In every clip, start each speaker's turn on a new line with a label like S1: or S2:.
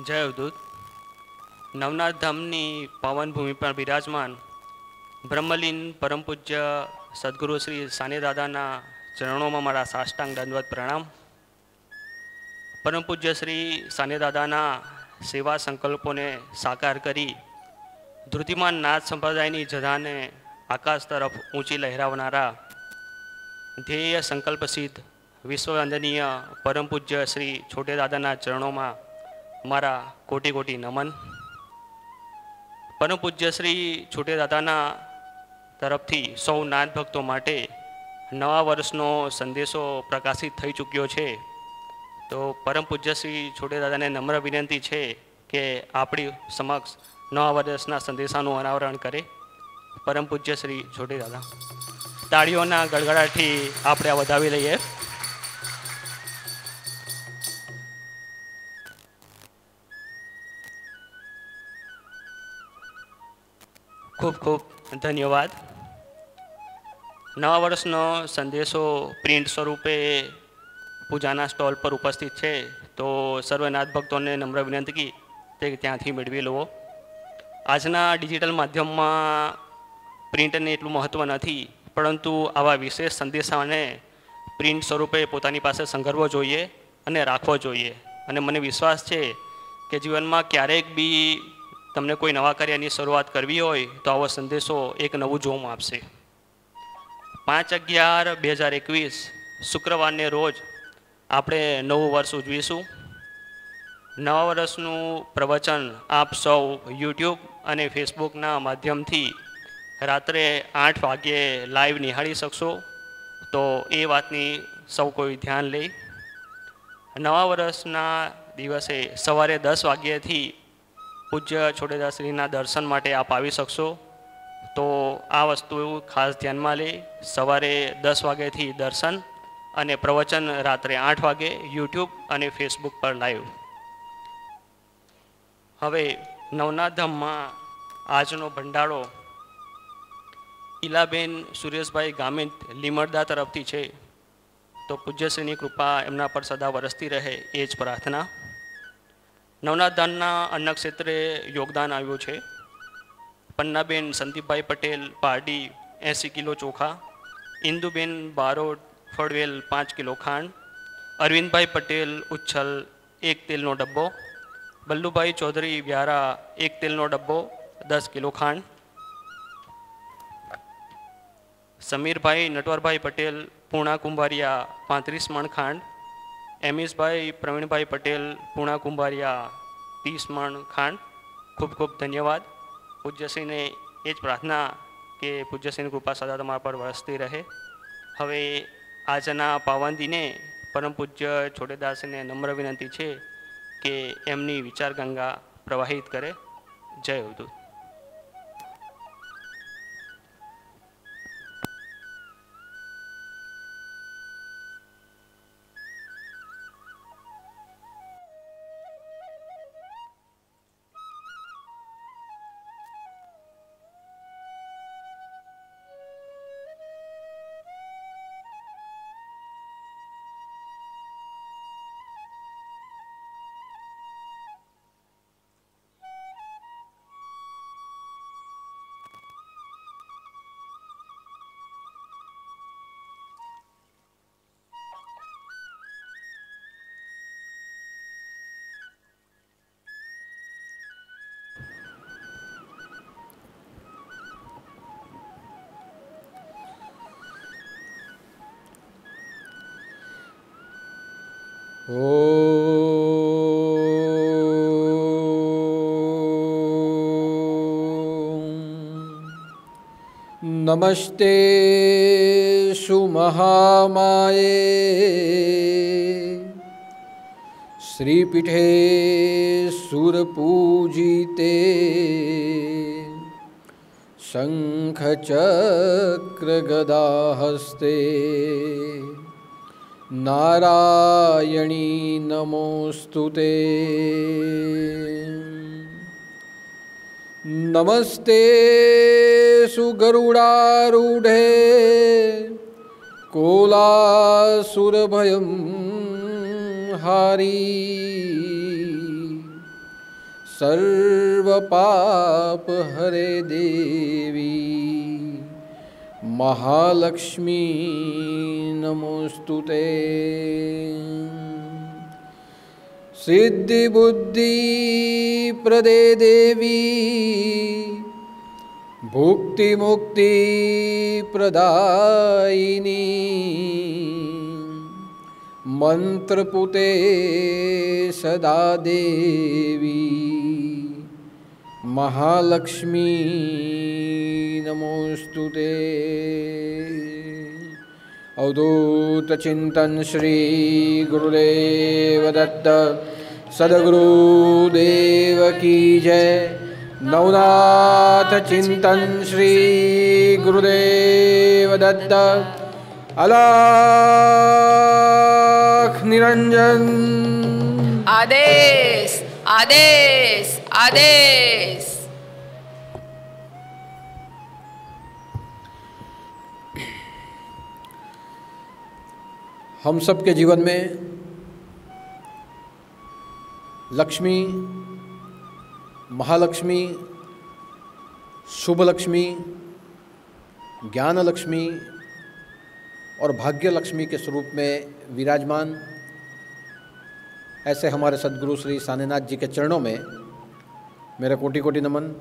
S1: જય અવધૂત. નવનાથ ધામની પાવન ભૂમિ પર બિરાજમાન બ્રહ્મલીન પરમ પૂજ્ય સદગુરુ શ્રી સાની દાદાના ચરણોમાં મારા સાષ્ટાંગ દંડવત પ્રણામ. પરમ પૂજ્ય શ્રી સાની દાદાના સેવા સંકલ્પોને સાકાર કરી ધૃતિમાન નાથ સંપ્રદાયની જધાને આકાશ તરફ ઊંચી લહેરાવનારા ધ્યેય સંકલ્પ સિદ્ધ વિશ્વવંદનીય પરમ પૂજ્ય શ્રી છોટે દાદાના ચરણોમાં મારા કોટી કોટી નમન. પરમ પૂજ્ય શ્રી છોટે દાદાના તરફથી સૌ નાથ ભક્તો માટે નવા વર્ષનો સંદેશો પ્રકાશિત થઈ ચૂક્યો છે. તો પરમ પૂજ્ય શ્રી છોટે દાદાને નમ્ર વિનંતી છે કે આપણી સમક્ષ નવા વર્ષના સંદેશાનું અનાવરણ કરે. પરમ પૂજ્ય શ્રી છોટે દાદા. તાળીઓના ગડગડાટથી આપણે આ વધાવી લઈએ. ખૂબ ખૂબ ધન્યવાદ. નવા વર્ષનો સંદેશો પ્રિન્ટ સ્વરૂપે પૂજાના સ્ટોલ પર ઉપસ્થિત છે. તો સર્વનાથ ભક્તોને નમ્ર વિનંતી તે ત્યાંથી મેળવી લો. આજના ડિજિટલ માધ્યમમાં પ્રિન્ટને એટલું મહત્ત્વ નથી, પરંતુ આવા વિશેષ સંદેશાને પ્રિન્ટ સ્વરૂપે પોતાની પાસે સંગ્રહવો જોઈએ અને રાખવો જોઈએ. અને મને વિશ્વાસ છે કે જીવનમાં ક્યારેક બી તમને કોઈ નવા કાર્યની શરૂઆત કરવી હોય તો આવો સંદેશો એક નવું જોમ આપશે. 5/11/2021 શુક્રવારને રોજ આપણે નવું વર્ષ ઉજવીશું. નવા વર્ષનું પ્રવચન આપ સૌ યુટ્યુબ અને ફેસબુકના માધ્યમથી રાત્રે 8 વાગ્યે લાઈવ નિહાળી શકશો. તો એ વાતની સૌ કોઈ ધ્યાન લે. નવા વર્ષના દિવસે સવારે 10 વાગ્યાથી પૂજ્ય છોટેદાસશ્રીના દર્શન માટે આપ આવી શકશો. તો આ વસ્તુ ખાસ ધ્યાનમાં લે. સવારે 10 વાગ્યાથી દર્શન અને પ્રવચન રાત્રે 8 વાગે યુટ્યુબ અને ફેસબુક પર લાઈવ. હવે નવનાથ ધામમાં આજનો ભંડારો ઈલાબેન સુરેશભાઈ ગામિત લીમડદા તરફથી છે. તો પૂજ્યશ્રીની કૃપા એમના પર સદા વરસતી રહે એ જ પ્રાર્થના. નવનાથ ધામના અન્ન ક્ષેત્રે યોગદાન આવ્યું છે. પન્નાબેન સંદીપભાઈ પટેલ પારડી 80 કિલો ચોખા, ઇન્દુબેન બારોટ ફળવેલ 5 કિલો ખાંડ, અરવિંદભાઈ પટેલ ઉચ્છલ 1 તેલનો ડબ્બો, બલ્લુભાઈ ચૌધરી વ્યારા 1 તેલનો ડબ્બો 10 કિલો ખાંડ, સમીરભાઈ નટવરભાઈ પટેલ પૂણા કુંભારિયા 35 મણ ખાંડ, એમિશભાઈ પ્રવીણભાઈ પટેલ પૂણા કુંભારિયા 30 મણ ખાંડ. ખૂબ ખૂબ ધન્યવાદ. પૂજ્યશ્રીને એ જ પ્રાર્થના કે પૂજ્યશ્રીની કૃપા સદા તમારા પર વરસતી રહે. હવે આજના પાવન દિને પરમ પૂજ્ય છોટેદાસને નમ્ર વિનંતી છે કે એમની વિચાર ગંગા પ્રવાહિત કરે. જય અવધૂત.
S2: નમસ્તે સુમહામાયે શ્રીપીઠે સુરપૂજિતે શંખચક્રગદાહસ્તે નારાયણી નમોસ્તુતે. નમસ્તે સુગરુડારૂઢે કોલાસુરભયં હારી सर्वपाप हरे देवी महालक्ष्मी नमोस्तुते। सिद्धि बुद्धि प्रदे देवी भुक्ति मुक्ति प्रदायिनी मंत्रपुते सदा देवी महालक्ष्मी नमोस्तुते। अवधूत चिंतन श्री गुरुदेव दत्त सद्गुरुदेव की जय। नवनाथ चिंतन श्री गुरुदेव दत्त अलख निरंजन।
S3: आदेश आदेश आदेश।
S2: हम सबके जीवन में लक्ष्मी, महालक्ष्मी, शुभ लक्ष्मी, ज्ञान लक्ष्मी और भाग्य लक्ष्मी के स्वरूप में विराजमान ऐसे हमारे सद्गुरु श्री सानेनाथ जी के चरणों में मेरा कोटि कोटि नमन।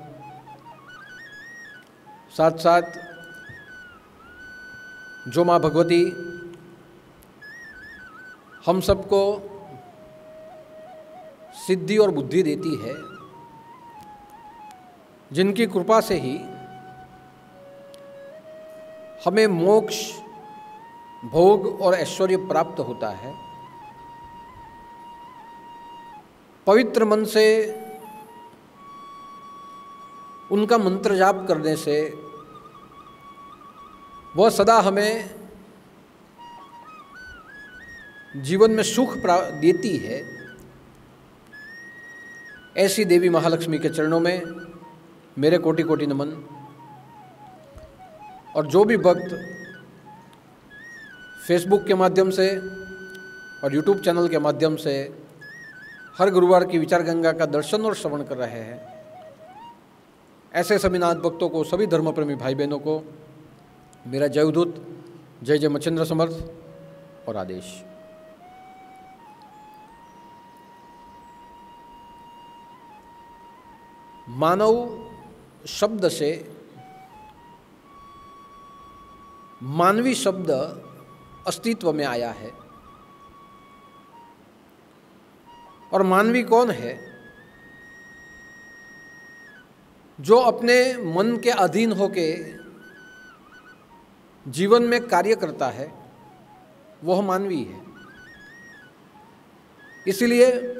S2: साथ साथ जो माँ भगवती हम सबको सिद्धि और बुद्धि देती है, जिनकी कृपा से ही हमें मोक्ष, भोग और ऐश्वर्य प्राप्त होता है, पवित्र मन से उनका मंत्र जाप करने से वह सदा हमें जीवन में सुख देती है। ऐसी देवी महालक्ष्मी के चरणों में मेरे कोटि कोटि नमन। और जो भी भक्त फेसबुक के माध्यम से और यूट्यूब चैनल के माध्यम से हर गुरुवार की विचार गंगा का दर्शन और श्रवण कर रहे हैं, ऐसे सभी नाथ भक्तों को, सभी धर्मप्रेमी भाई बहनों को मेरा जय उद्धूत, जय जय मच्छिंद्र समर्थ और आदेश। मानव शब्द से मानवी शब्द अस्तित्व में आया है। और मानवी कौन है? जो अपने मन के अधीन होके जीवन में कार्य करता है, वह मानवी है। इसलिए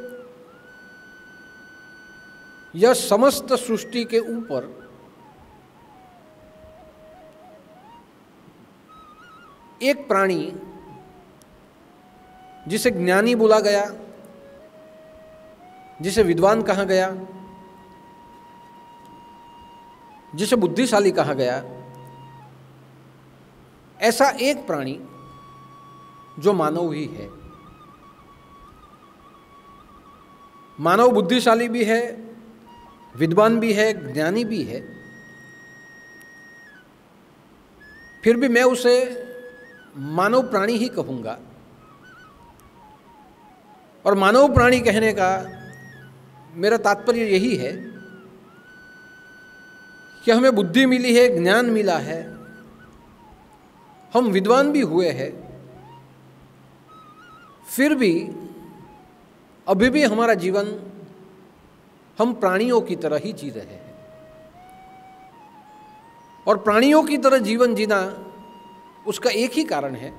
S2: यह समस्त सृष्टि के ऊपर एक प्राणी जिसे ज्ञानी बोला गया, जिसे विद्वान कहा गया, जिसे बुद्धिशाली कहा गया, ऐसा एक प्राणी जो मानव ही है। मानव बुद्धिशाली भी है, विद्वान भी है, ज्ञानी भी है, फिर भी मैं उसे मानव प्राणी ही कहूँगा। और मानव प्राणी कहने का मेरा तात्पर्य यही है कि हमें बुद्धि मिली है, ज्ञान मिला है, हम विद्वान भी हुए हैं, फिर भी अभी भी हमारा जीवन हम प्राणियों की तरह ही जी रहे हैं। और प्राणियों की तरह जीवन जीना, उसका एक ही कारण है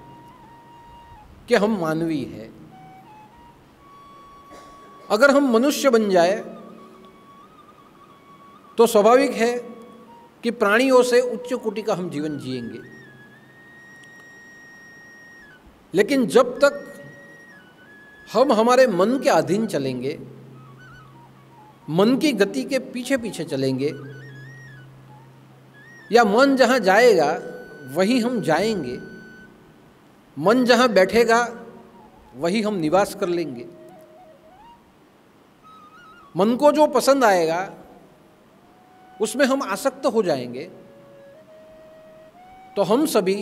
S2: कि हम मानवी हैं। अगर हम मनुष्य बन जाए तो स्वाभाविक है कि प्राणियों से उच्च कोटि का हम जीवन जिएंगे। लेकिन जब तक हम हमारे मन के अधीन चलेंगे, मन की गति के पीछे पीछे चलेंगे, या मन जहाँ जाएगा वहीं हम जाएंगे, मन जहाँ बैठेगा वहीं हम निवास कर लेंगे, मन को जो पसंद आएगा उसमें हम आसक्त हो जाएंगे, तो हम सभी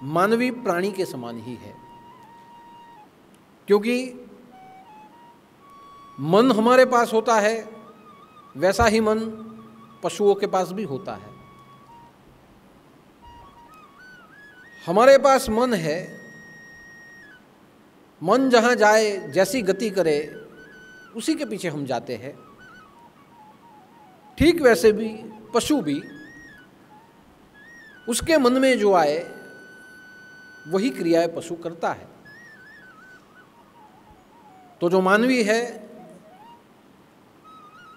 S2: मानवीय प्राणी के समान ही है। क्योंकि मन हमारे पास होता है, वैसा ही मन पशुओं के पास भी होता है। हमारे पास मन है, मन जहाँ जाए, जैसी गति करे, उसी के पीछे हम जाते हैं। ठीक वैसे भी पशु भी उसके मन में जो आए वही क्रियाएं पशु करता है। तो जो मानवी है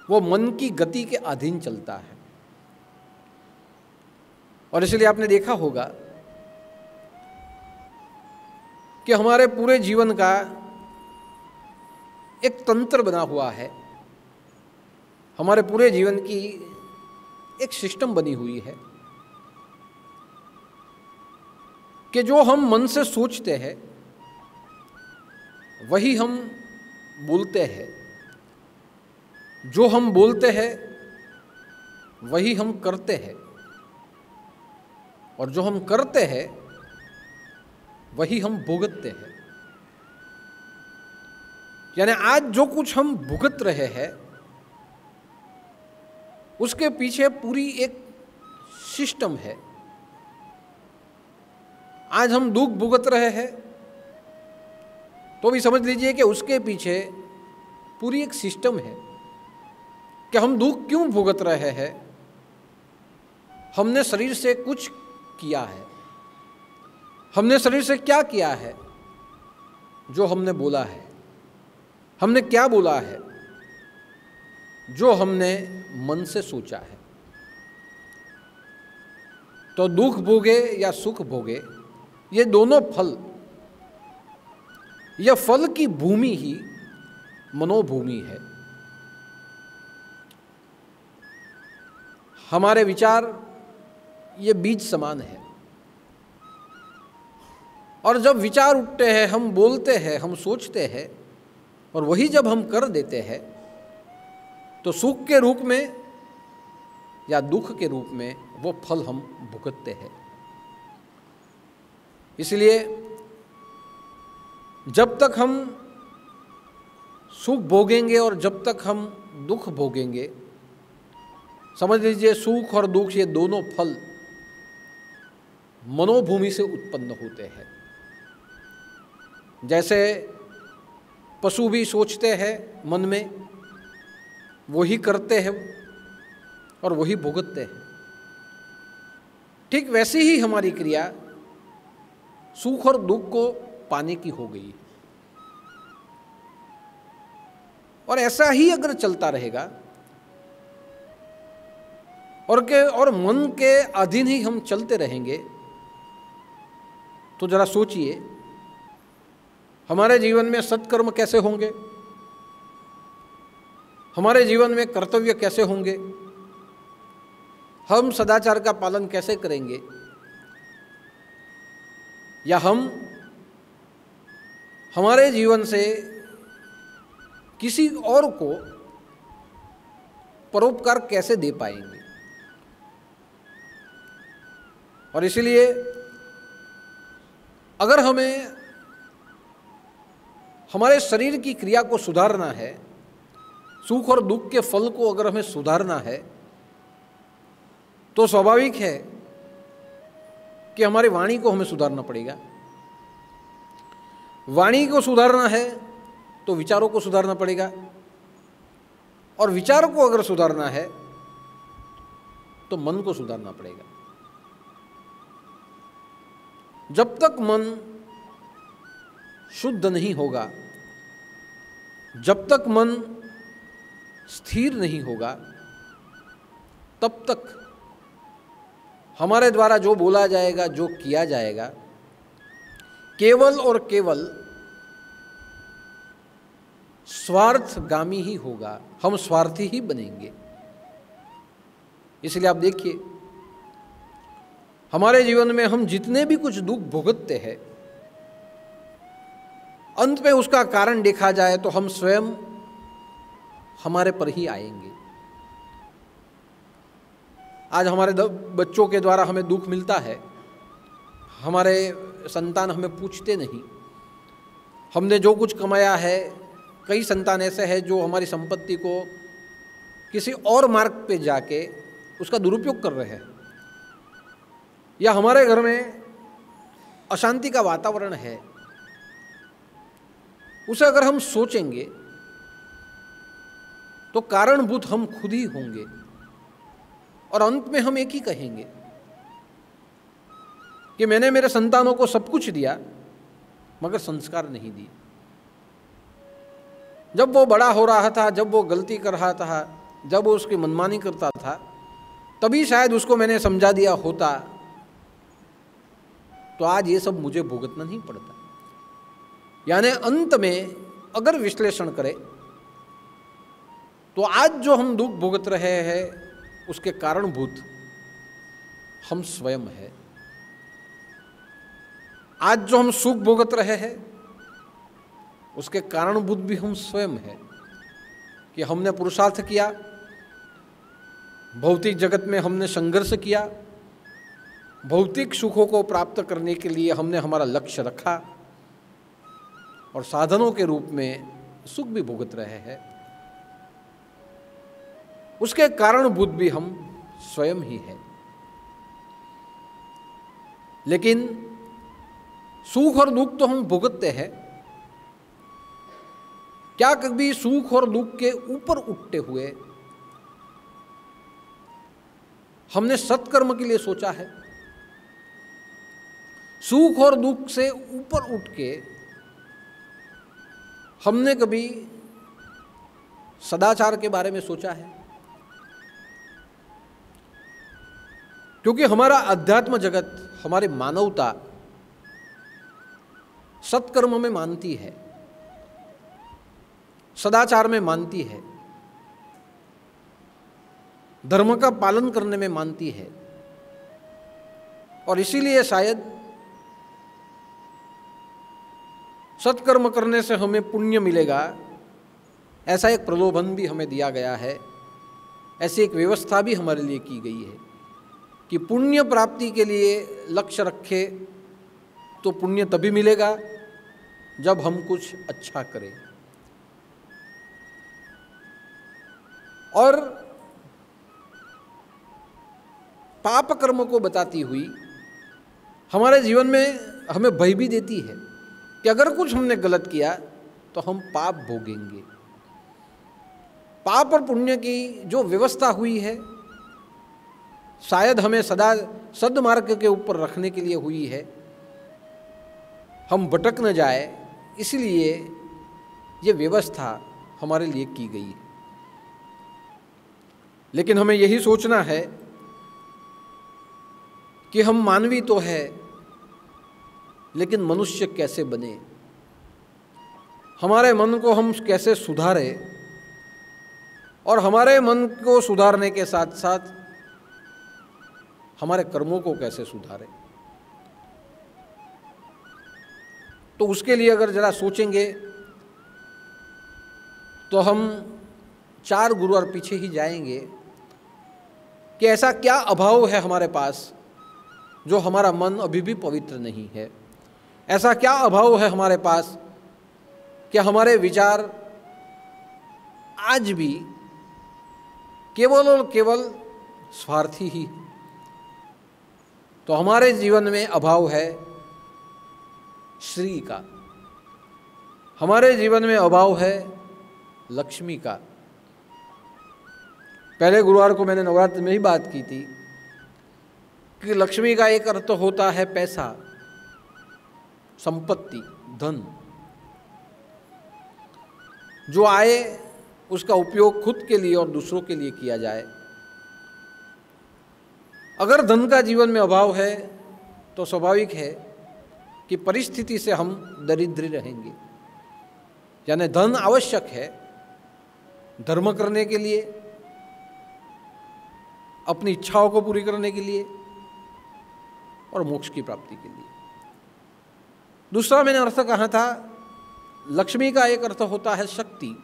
S2: वो मन की गति के अधीन चलता है। और इसलिए आपने देखा होगा कि हमारे पूरे जीवन का एक तंत्र बना हुआ है, हमारे पूरे जीवन की एक सिस्टम बनी हुई है कि जो हम मन से सोचते हैं वही हम बोलते हैं, जो हम बोलते हैं वही हम करते हैं, और जो हम करते हैं वही हम भुगतते हैं। यानी आज जो कुछ हम भुगत रहे हैं उसके पीछे पूरी एक सिस्टम है। आज हम दुख भुगत रहे हैं तो भी समझ लीजिए कि उसके पीछे पूरी एक सिस्टम है कि हम दुख क्यों भुगत रहे हैं। हमने शरीर से कुछ किया है, हमने शरीर से क्या किया है, जो हमने बोला है। हमने क्या बोला है? जो हमने मन से सोचा है। तो दुख भोगे या सुख भोगे, ये दोनों फल, यह फल की भूमि ही मनोभूमि है। हमारे विचार ये बीज समान है, और जब विचार उठते हैं, हम बोलते हैं, हम सोचते हैं, और वही जब हम कर देते हैं तो सुख के रूप में या दुख के रूप में वो फल हम भुगतते हैं। इसलिए जब तक हम सुख भोगेंगे और जब तक हम दुख भोगेंगे, समझ लीजिए सुख और दुख ये दोनों फल मनोभूमि से उत्पन्न होते हैं। जैसे पशु भी सोचते हैं मन में, वही करते हैं और वही भुगतते हैं, ठीक वैसी ही हमारी क्रिया सुख और दुख को पाने की हो गई। और ऐसा ही अगर चलता रहेगा और मन के अधीन ही हम चलते रहेंगे, तो जरा सोचिए हमारे जीवन में सत्कर्म कैसे होंगे, हमारे जीवन में कर्तव्य कैसे होंगे, हम सदाचार का पालन कैसे करेंगे, या हम हमारे जीवन से किसी और को परोपकार कैसे दे पाएंगे। और इसलिए अगर हमें हमारे शरीर की क्रिया को सुधारना है, सुख और दुख के फल को अगर हमें सुधारना है, तो स्वाभाविक है कि हमारी वाणी को हमें सुधारना पड़ेगा। वाणी को सुधारना है तो विचारों को सुधारना पड़ेगा, और विचारों को अगर सुधारना है तो मन को सुधारना पड़ेगा। जब तक मन शुद्ध नहीं होगा, जब तक मन स्थिर नहीं होगा, तब तक हमारे द्वारा जो बोला जाएगा, जो किया जाएगा, केवल और केवल स्वार्थगामी ही होगा। हम स्वार्थी ही बनेंगे। इसलिए आप देखिए हमारे जीवन में हम जितने भी कुछ दुख भुगतते हैं, अंत में उसका कारण देखा जाए तो हम स्वयं हमारे पर ही आएंगे। आज हमारे बच्चों के द्वारा हमें दुख मिलता है, हमारे संतान हमें पूछते नहीं। हमने जो कुछ कमाया है, कई संतान ऐसे हैं जो हमारी संपत्ति को किसी और मार्ग पे जाके उसका दुरुपयोग कर रहे हैं, या हमारे घर में अशांति का वातावरण है, उसे अगर हम सोचेंगे तो कारणभूत हम खुद ही होंगे और अंत में हम एक ही कहेंगे कि मैंने मेरे संतानों को सब कुछ दिया मगर संस्कार नहीं दिए। जब वो बड़ा हो रहा था, जब वो गलती कर रहा था, जब वो उसकी मनमानी करता था, तभी शायद उसको मैंने समझा दिया होता तो आज ये सब मुझे भुगतना नहीं पड़ता। यानी अंत में अगर विश्लेषण करें तो आज जो हम दुख भुगत रहे हैं उसके कारणभूत हम स्वयं हैं। आज जो हम सुख भुगत रहे हैं उसके कारणभूत भी हम स्वयं हैं कि हमने पुरुषार्थ किया, भौतिक जगत में हमने संघर्ष किया, भौतिक सुखों को प्राप्त करने के लिए हमने हमारा लक्ष्य रखा और साधनों के रूप में सुख भी भुगत रहे हैं। उसके कारणभूत भी हम स्वयं ही हैं। लेकिन सुख और दुख तो हम भुगतते हैं, क्या कभी सुख और दुख के ऊपर उठते हुए हमने सत्कर्म के लिए सोचा है? सुख और दुख से ऊपर उठ के हमने कभी सदाचार के बारे में सोचा है? क्योंकि हमारा अध्यात्म जगत, हमारी मानवता सत्कर्म में मानती है, सदाचार में मानती है, धर्म का पालन करने में मानती है। और इसीलिए शायद सत्कर्म करने से हमें पुण्य मिलेगा, ऐसा एक प्रलोभन भी हमें दिया गया है, ऐसी एक व्यवस्था भी हमारे लिए की गई है कि पुण्य प्राप्ति के लिए लक्ष्य रखे तो पुण्य तभी मिलेगा जब हम कुछ अच्छा करें। और पाप कर्म को बताती हुई हमारे जीवन में हमें भय भी देती है कि अगर कुछ हमने गलत किया तो हम पाप भोगेंगे। पाप और पुण्य की जो व्यवस्था हुई है शायद हमें सदा सद्मार्ग के ऊपर रखने के लिए हुई है, हम भटक न जाए, इसलिए ये व्यवस्था हमारे लिए की गई है। लेकिन हमें यही सोचना है कि हम मानवी तो है, लेकिन मनुष्य कैसे बने, हमारे मन को हम कैसे सुधारें और हमारे मन को सुधारने के साथ साथ हमारे कर्मों को कैसे सुधारें। तो उसके लिए अगर जरा सोचेंगे तो हम 4 गुरुवार पीछे ही जाएंगे कि ऐसा क्या अभाव है हमारे पास जो हमारा मन अभी भी पवित्र नहीं है। ऐसा क्या अभाव है हमारे पास कि हमारे विचार आज भी केवल और केवल स्वार्थी ही। तो हमारे जीवन में अभाव है श्री का, हमारे जीवन में अभाव है लक्ष्मी का। पहले गुरुवार को मैंने नवरात्र में ही बात की थी कि लक्ष्मी का एक अर्थ होता है पैसा, संपत्ति, धन। जो आए उसका उपयोग खुद के लिए और दूसरों के लिए किया जाए। अगर धन का जीवन में अभाव है तो स्वाभाविक है कि परिस्थिति से हम दरिद्र रहेंगे। यानी धन आवश्यक है धर्म करने के लिए, अपनी इच्छाओं को पूरी करने के लिए और मोक्ष की प्राप्ति के लिए। दूसरा मैंने अर्थ कहा था लक्ष्मी का एक अर्थ होता है शक्ति,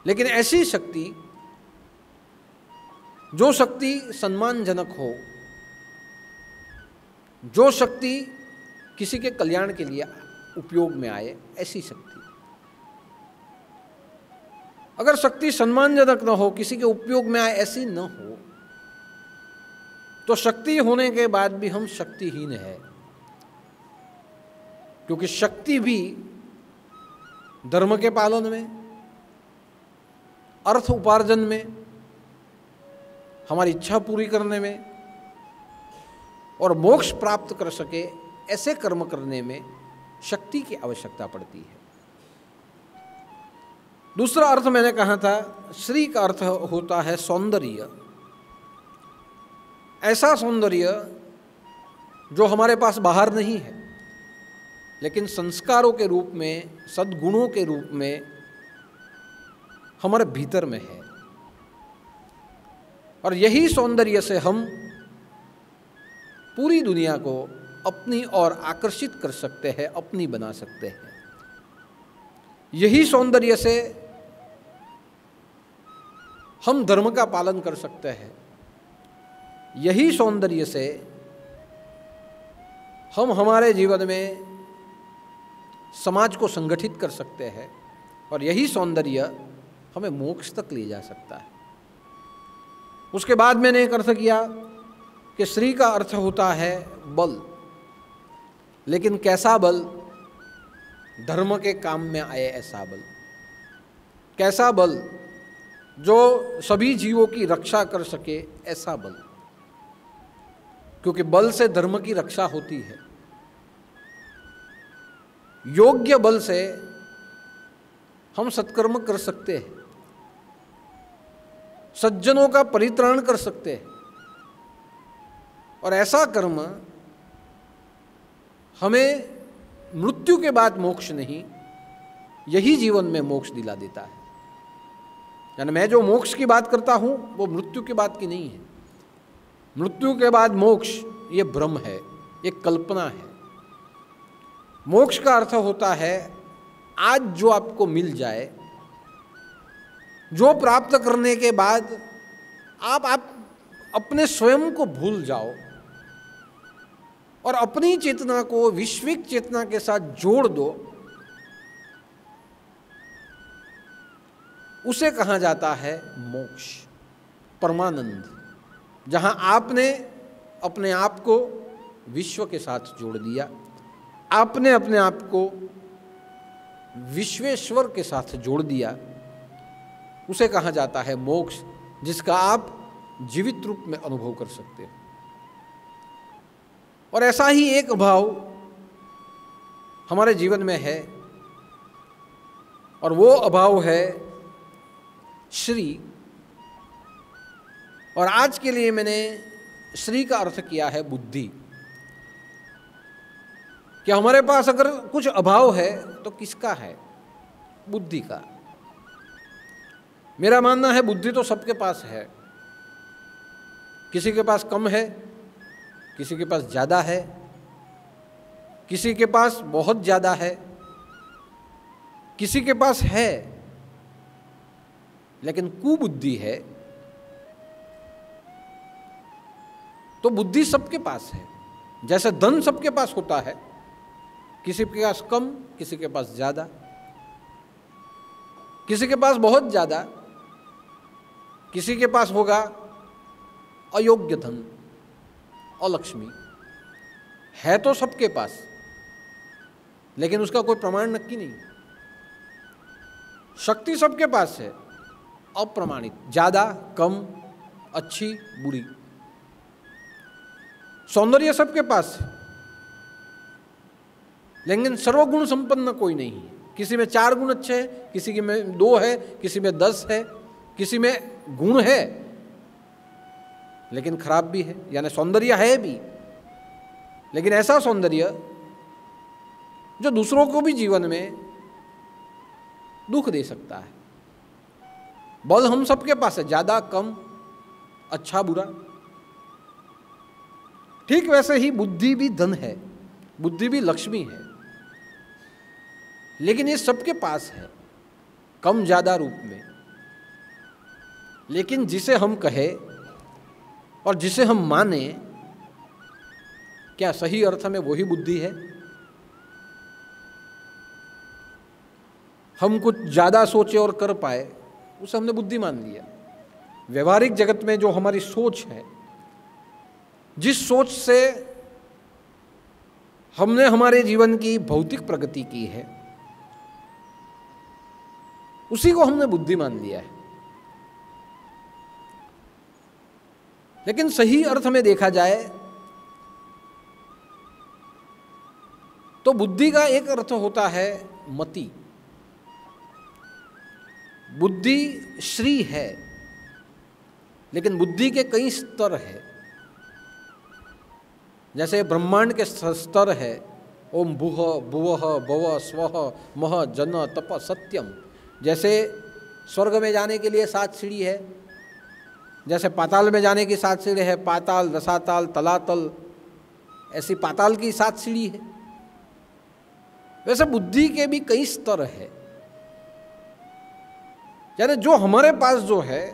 S2: लेकिन ऐसी शक्ति जो शक्ति सम्मानजनक हो, जो शक्ति किसी के कल्याण के लिए उपयोग में आए, ऐसी शक्ति। अगर शक्ति सम्मानजनक न हो, किसी के उपयोग में आए, ऐसी न हो, तो शक्ति होने के बाद भी हम शक्तिहीन है। क्योंकि शक्ति भी धर्म के पालन में, अर्थ उपार्जन में, हमारी इच्छा पूरी करने में और मोक्ष प्राप्त कर सके ऐसे कर्म करने में शक्ति की आवश्यकता पड़ती है। दूसरा अर्थ मैंने कहा था, श्री का अर्थ होता है सौंदर्य। ऐसा सौंदर्य जो हमारे पास बाहर नहीं है, लेकिन संस्कारों के रूप में, सद्गुणों के रूप में हमारे भीतर में है। और यही सौंदर्य से हम पूरी दुनिया को अपनी ओर आकर्षित कर सकते हैं, अपनी बना सकते हैं। यही सौंदर्य से हम धर्म का पालन कर सकते हैं। यही सौंदर्य से हम हमारे जीवन में समाज को संगठित कर सकते हैं और यही सौंदर्य हमें मोक्ष तक ले जा सकता है। उसके बाद मैंने एक अर्थ किया कि श्री का अर्थ होता है बल, लेकिन कैसा बल? धर्म के काम में आए ऐसा बल। कैसा बल? जो सभी जीवों की रक्षा कर सके ऐसा बल, क्योंकि बल से धर्म की रक्षा होती है। योग्य बल से हम सत्कर्म कर सकते हैं, सज्जनों का परित्राण कर सकते हैं, और ऐसा कर्म हमें मृत्यु के बाद मोक्ष नहीं, यही जीवन में मोक्ष दिला देता है। यानी मैं जो मोक्ष की बात करता हूं वो मृत्यु की बात की नहीं है। मृत्यु के बाद मोक्ष ये भ्रम है, ये कल्पना है। मोक्ष का अर्थ होता है आज जो आपको मिल जाए, जो प्राप्त करने के बाद आप अपने स्वयं को भूल जाओ और अपनी चेतना को विश्विक चेतना के साथ जोड़ दो, उसे कहा जाता है मोक्ष, परमानंद। जहां आपने अपने आप को विश्व के साथ जोड़ दिया, आपने अपने आप को विश्वेश्वर के साथ जोड़ दिया, उसे कहा जाता है मोक्ष, जिसका आप जीवित रूप में अनुभव कर सकते हो। और ऐसा ही एक भाव हमारे जीवन में है, और वो अभाव है श्री। और आज के लिए मैंने श्री का अर्थ किया है बुद्धि। कि हमारे पास अगर कुछ अभाव है तो किसका है? बुद्धि का। मेरा मानना है बुद्धि तो सबके पास है। किसी के पास कम है, किसी के पास ज़्यादा है, किसी के पास बहुत ज़्यादा है, किसी के पास है लेकिन कुबुद्धि है। तो बुद्धि सबके पास है। जैसे धन सबके पास होता है, किसी के पास कम, किसी के पास ज़्यादा, किसी के पास बहुत ज़्यादा, किसी के पास होगा अयोग्य धन, अलक्ष्मी। है तो सबके पास, लेकिन उसका कोई प्रमाण नक्की नहीं। शक्ति सबके पास है, अप्रमाणित, ज़्यादा, कम, अच्छी, बुरी। सौंदर्य सबके पास है, लेकिन सर्वगुण संपन्न कोई नहीं है। किसी में 4 गुण अच्छे हैं, किसी में 2 है, किसी में 10 है, किसी में गुण है लेकिन खराब भी है, यानी सौंदर्य है भी, लेकिन ऐसा सौंदर्य जो दूसरों को भी जीवन में दुख दे सकता है। बल हम सबके पास है, ज़्यादा, कम, अच्छा, बुरा। ठीक वैसे ही बुद्धि भी धन है, बुद्धि भी लक्ष्मी है। लेकिन ये सबके पास है, कम ज़्यादा रूप में। लेकिन जिसे हम कहे और जिसे हम माने, क्या सही अर्थ में वही बुद्धि है? हम कुछ ज़्यादा सोचे और कर पाए, उसे हमने बुद्धि मान लिया। व्यवहारिक जगत में जो हमारी सोच है, जिस सोच से हमने हमारे जीवन की भौतिक प्रगति की है, उसी को हमने बुद्धि मान लिया है। लेकिन सही अर्थ में देखा जाए तो बुद्धि का एक अर्थ होता है मति। बुद्धि श्री है, लेकिन बुद्धि के कई स्तर है। जैसे ब्रह्मांड के स्तर है, ओम भुः भुवः भव स्वः मह जन तप सत्यम। जैसे स्वर्ग में जाने के लिए 7 सीढ़ी है, जैसे पाताल में जाने की 7 सीढ़ी है, पाताल, रसाताल, तलातल, ऐसी पाताल की 7 सीढ़ी है। वैसे बुद्धि के भी कई स्तर है। यानी जो हमारे पास जो है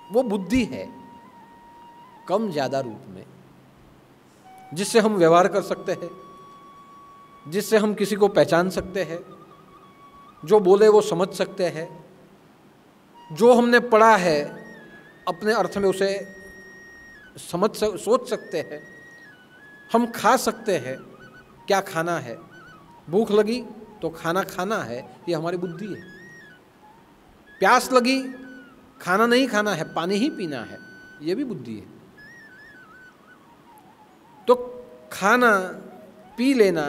S2: वो बुद्धि है, कम ज़्यादा रूप में, जिससे हम व्यवहार कर सकते हैं, जिससे हम किसी को पहचान सकते हैं, जो बोले वो समझ सकते हैं, जो हमने पढ़ा है अपने अर्थ में उसे सोच सकते हैं, हम खा सकते हैं, क्या खाना है, भूख लगी तो खाना खाना है, ये हमारी बुद्धि है। प्यास लगी, खाना नहीं खाना है, पानी ही पीना है, ये भी बुद्धि है। तो खाना, पी लेना,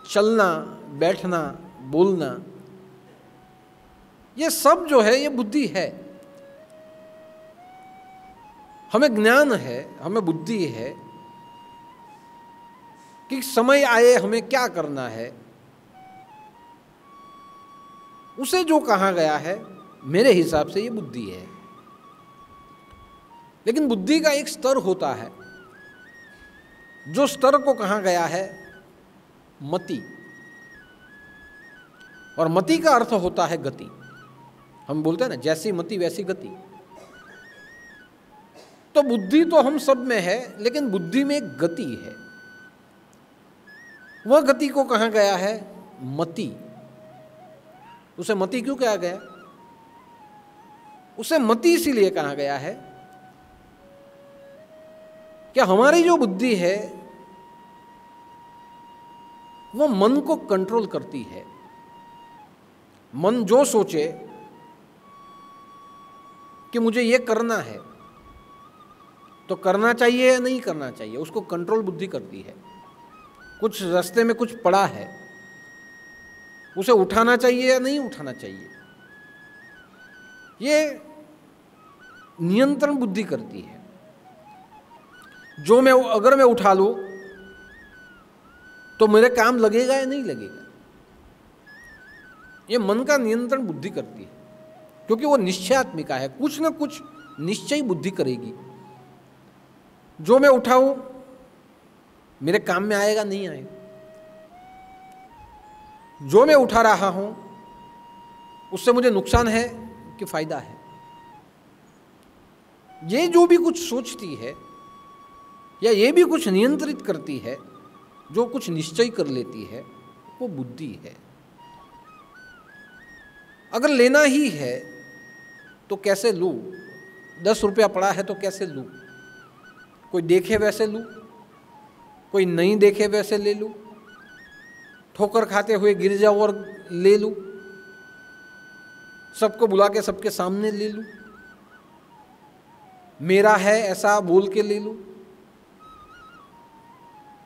S2: चलना, बैठना, बोलना, ये सब जो है ये बुद्धि है। हमें ज्ञान है, हमें बुद्धि है कि समय आए हमें क्या करना है, उसे जो कहा गया है, मेरे हिसाब से ये बुद्धि है। लेकिन बुद्धि का एक स्तर होता है, जो स्तर को कहा गया है मति, और मति का अर्थ होता है गति। हम बोलते हैं ना, जैसी मति वैसी गति। तो बुद्धि तो हम सब में है, लेकिन बुद्धि में एक गति है। वह गति को कहा गया है मति। उसे मति क्यों कहा गया? उसे मति इसीलिए कहा गया है कि हमारी जो बुद्धि है वो मन को कंट्रोल करती है। मन जो सोचे कि मुझे ये करना है, तो करना चाहिए या नहीं करना चाहिए, उसको कंट्रोल बुद्धि करती है। कुछ रास्ते में कुछ पड़ा है, उसे उठाना चाहिए या नहीं उठाना चाहिए, ये नियंत्रण बुद्धि करती है। जो मैं अगर मैं उठा लूं तो मेरे काम लगेगा या नहीं लगेगा, ये मन का नियंत्रण बुद्धि करती है, क्योंकि वो निश्चयात्मिका है। कुछ ना कुछ निश्चय बुद्धि करेगी। जो मैं उठाऊं मेरे काम में आएगा नहीं आएगा, जो मैं उठा रहा हूं उससे मुझे नुकसान है कि फायदा है। ये जो भी कुछ सोचती है या ये भी कुछ नियंत्रित करती है, जो कुछ निश्चय कर लेती है, वो बुद्धि है। अगर लेना ही है तो कैसे लूं? 10 रुपया पड़ा है तो कैसे लूं? कोई देखे वैसे लूं, कोई नहीं देखे वैसे ले लूं, ठोकर खाते हुए गिर जाऊं और ले लूं, सबको बुला के सबके सामने ले लूं, मेरा है ऐसा बोल के ले लूं।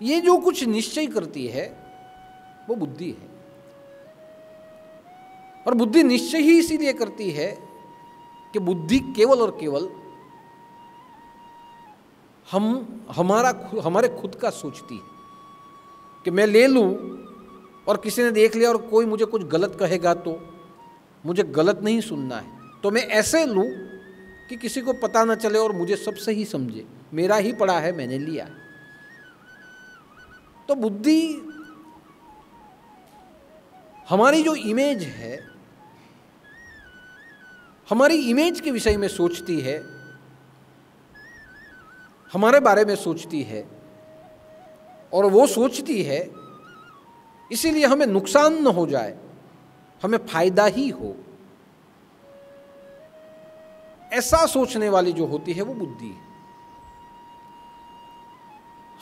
S2: ये जो कुछ निश्चय करती है वो बुद्धि है। और बुद्धि निश्चय ही इसीलिए करती है कि बुद्धि केवल और केवल हमारे खुद का सोचती है कि मैं ले लूं और किसी ने देख लिया और कोई मुझे कुछ गलत कहेगा तो मुझे गलत नहीं सुनना है, तो मैं ऐसे लूं कि किसी को पता ना चले और मुझे सब सही समझे, मेरा ही पड़ा है, मैंने लिया। तो बुद्धि हमारी जो इमेज है, हमारी इमेज के विषय में सोचती है, हमारे बारे में सोचती है, और वो सोचती है इसीलिए हमें नुकसान न हो जाए, हमें फायदा ही हो, ऐसा सोचने वाली जो होती है वो बुद्धि है।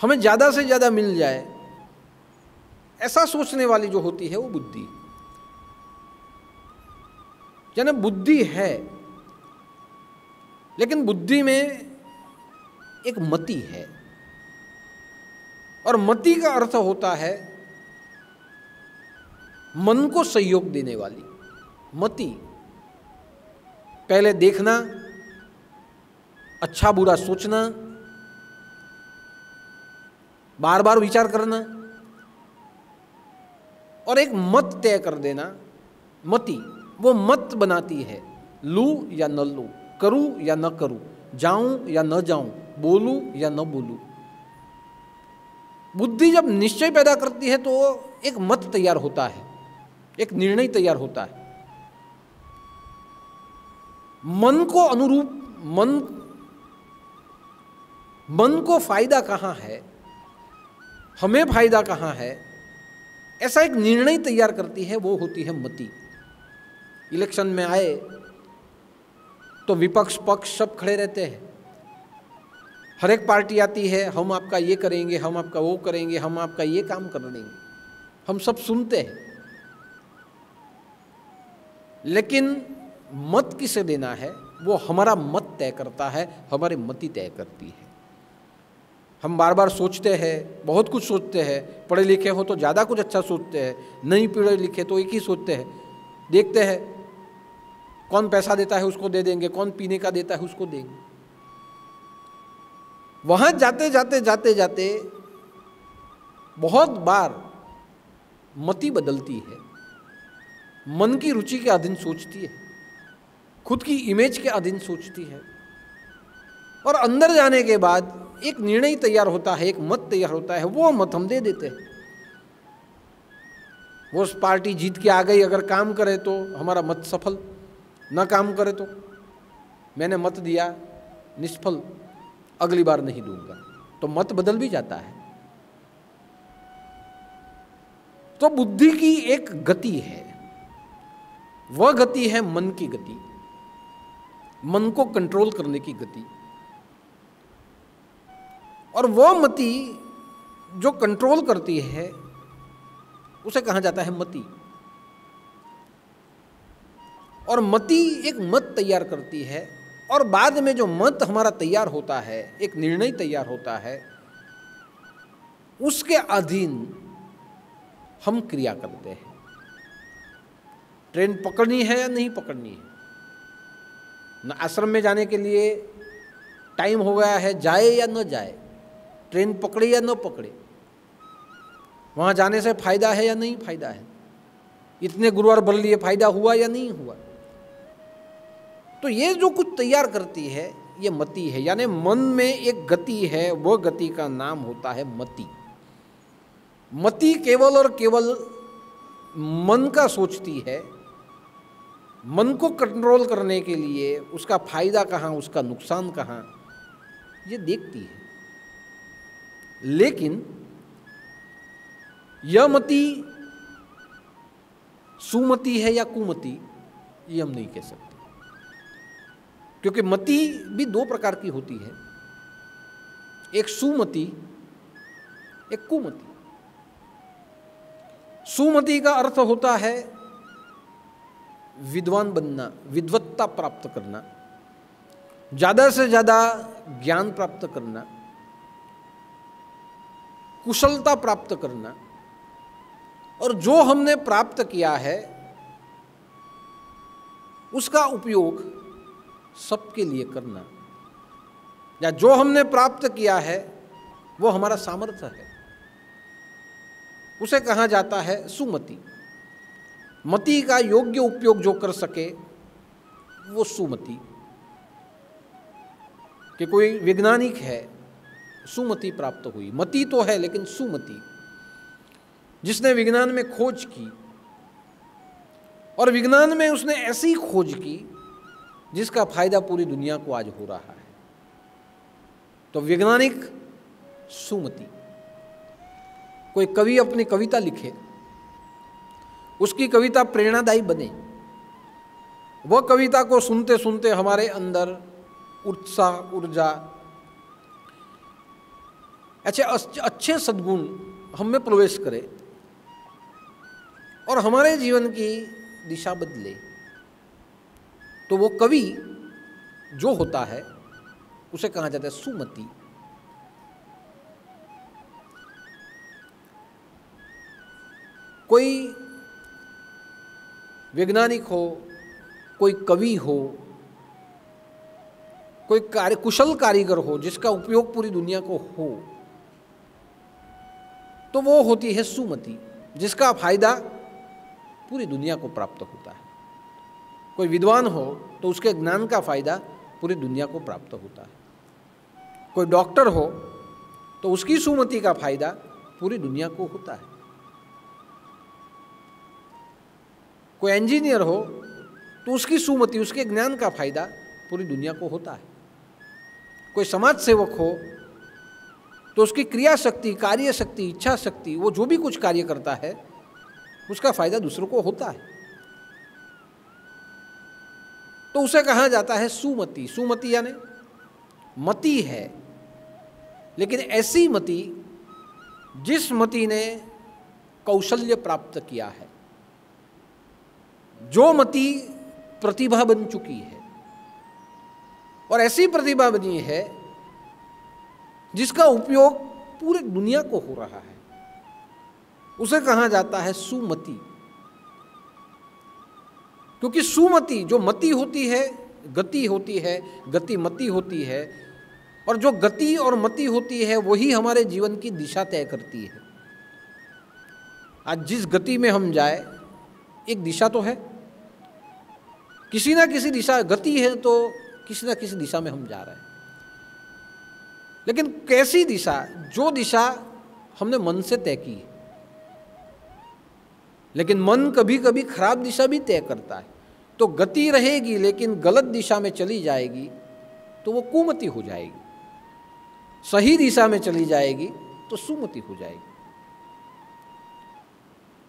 S2: हमें ज्यादा से ज्यादा मिल जाए, ऐसा सोचने वाली जो होती है वो बुद्धि। यानी बुद्धि है, लेकिन बुद्धि में एक मति है, और मति का अर्थ होता है मन को सहयोग देने वाली मति। पहले देखना, अच्छा बुरा सोचना, बार बार विचार करना, और एक मत तय कर देना। मति वो मत बनाती है, लूं या न लूं, करूं या न करूं, जाऊं या न जाऊं, बोलूं या न बोलूं। बुद्धि जब निश्चय पैदा करती है तो एक मत तैयार होता है, एक निर्णय तैयार होता है। मन को अनुरूप, मन को फायदा कहां है, हमें फायदा कहां है, ऐसा एक निर्णय तैयार करती है, वो होती है मति। इलेक्शन में आए तो विपक्ष पक्ष सब खड़े रहते हैं, हर एक पार्टी आती है, हम आपका ये करेंगे, हम आपका वो करेंगे, हम आपका ये काम कर देंगे, हम सब सुनते हैं। लेकिन मत किसे देना है, वो हमारा मत तय करता है, हमारी मति तय करती है। हम बार बार सोचते हैं, बहुत कुछ सोचते हैं, पढ़े लिखे हो तो ज़्यादा कुछ अच्छा सोचते हैं, नहीं पढ़े लिखे तो एक ही सोचते हैं। देखते हैं कौन पैसा देता है उसको दे देंगे, कौन पीने का देता है उसको देंगे। वहाँ जाते जाते जाते जाते बहुत बार मति बदलती है, मन की रुचि के अधीन सोचती है, खुद की इमेज के अधीन सोचती है, और अंदर जाने के बाद एक निर्णय तैयार होता है, एक मत तैयार होता है, वो मत हम दे देते हैं। वो पार्टी जीत के आ गई, अगर काम करे तो हमारा मत सफल, ना काम करे तो मैंने मत दिया निष्फल, अगली बार नहीं दूंगा, तो मत बदल भी जाता है। तो बुद्धि की एक गति है, वह गति है मन की गति, मन को कंट्रोल करने की गति। और वह मति जो कंट्रोल करती है उसे कहा जाता है मति। और मति एक मत तैयार करती है, और बाद में जो मत हमारा तैयार होता है, एक निर्णय तैयार होता है, उसके अधीन हम क्रिया करते हैं। ट्रेन पकड़नी है या नहीं पकड़नी है, न आश्रम में जाने के लिए टाइम हो गया है, जाए या न जाए, ट्रेन पकड़े या न पकड़े, वहाँ जाने से फायदा है या नहीं फायदा है, इतने गुरुवार भर लिए फायदा हुआ या नहीं हुआ। तो ये जो कुछ तैयार करती है ये मति है। यानी मन में एक गति है, वह गति का नाम होता है मति। मति केवल और केवल मन का सोचती है, मन को कंट्रोल करने के लिए उसका फायदा कहाँ, उसका नुकसान कहाँ, ये देखती है। लेकिन यह मति सुमति है या कुमति, ये हम नहीं कह सकते, क्योंकि मति भी दो प्रकार की होती है, एक सुमति, एक कुमति। सुमति का अर्थ होता है विद्वान बनना, विद्वत्ता प्राप्त करना, ज्यादा से ज्यादा ज्ञान प्राप्त करना, कुशलता प्राप्त करना, और जो हमने प्राप्त किया है उसका उपयोग सबके लिए करना, या जो हमने प्राप्त किया है वो हमारा सामर्थ्य है, उसे कहा जाता है सुमति। मति का योग्य उपयोग जो कर सके वो सुमति। कि कोई वैज्ञानिक है, सुमति प्राप्त हुई, मति तो है लेकिन सुमति। जिसने विज्ञान में खोज की, और विज्ञान में उसने ऐसी खोज की जिसका फायदा पूरी दुनिया को आज हो रहा है। तो वैज्ञानिक सुमति। कोई कवि अपनी कविता लिखे, उसकी कविता प्रेरणादायी बने, वह कविता को सुनते सुनते हमारे अंदर उत्साह, ऊर्जा, अच्छे सद्गुण हम में प्रवेश करे और हमारे जीवन की दिशा बदले, तो वो कवि जो होता है उसे कहा जाता है सुमति। कोई वैज्ञानिक हो, कोई कवि हो, कोई कुशल कारीगर हो जिसका उपयोग पूरी दुनिया को हो, तो वो होती है सुमति, जिसका फायदा पूरी दुनिया को प्राप्त होता है। कोई विद्वान हो तो उसके ज्ञान का फायदा पूरी दुनिया को प्राप्त होता है। कोई डॉक्टर हो तो उसकी सुमति का फायदा पूरी दुनिया को होता है। कोई इंजीनियर हो तो उसकी सुमति, उसके ज्ञान का फायदा पूरी दुनिया को होता है। कोई समाज सेवक हो तो उसकी क्रिया शक्ति, कार्य शक्ति, इच्छा शक्ति, वो जो भी कुछ कार्य करता है उसका फायदा दूसरों को होता है। तो उसे कहा जाता है सुमति। सुमति यानी मति है, लेकिन ऐसी मति जिस मति ने कौशल्य प्राप्त किया है, जो मति प्रतिभा बन चुकी है और ऐसी प्रतिभा बनी है जिसका उपयोग पूरी दुनिया को हो रहा है, उसे कहा जाता है सुमति। क्योंकि सुमति, जो मति होती है गति होती है, गतिमति होती है, और जो गति और मति होती है वही हमारे जीवन की दिशा तय करती है। आज जिस गति में हम जाए, एक दिशा तो है, किसी ना किसी दिशा, गति है तो किसी ना किसी दिशा में हम जा रहे हैं। लेकिन कैसी दिशा? जो दिशा हमने मन से तय की है। लेकिन मन कभी कभी खराब दिशा भी तय करता है, तो गति रहेगी लेकिन गलत दिशा में चली जाएगी तो वो कुमति हो जाएगी। सही दिशा में चली जाएगी तो सुमति हो जाएगी।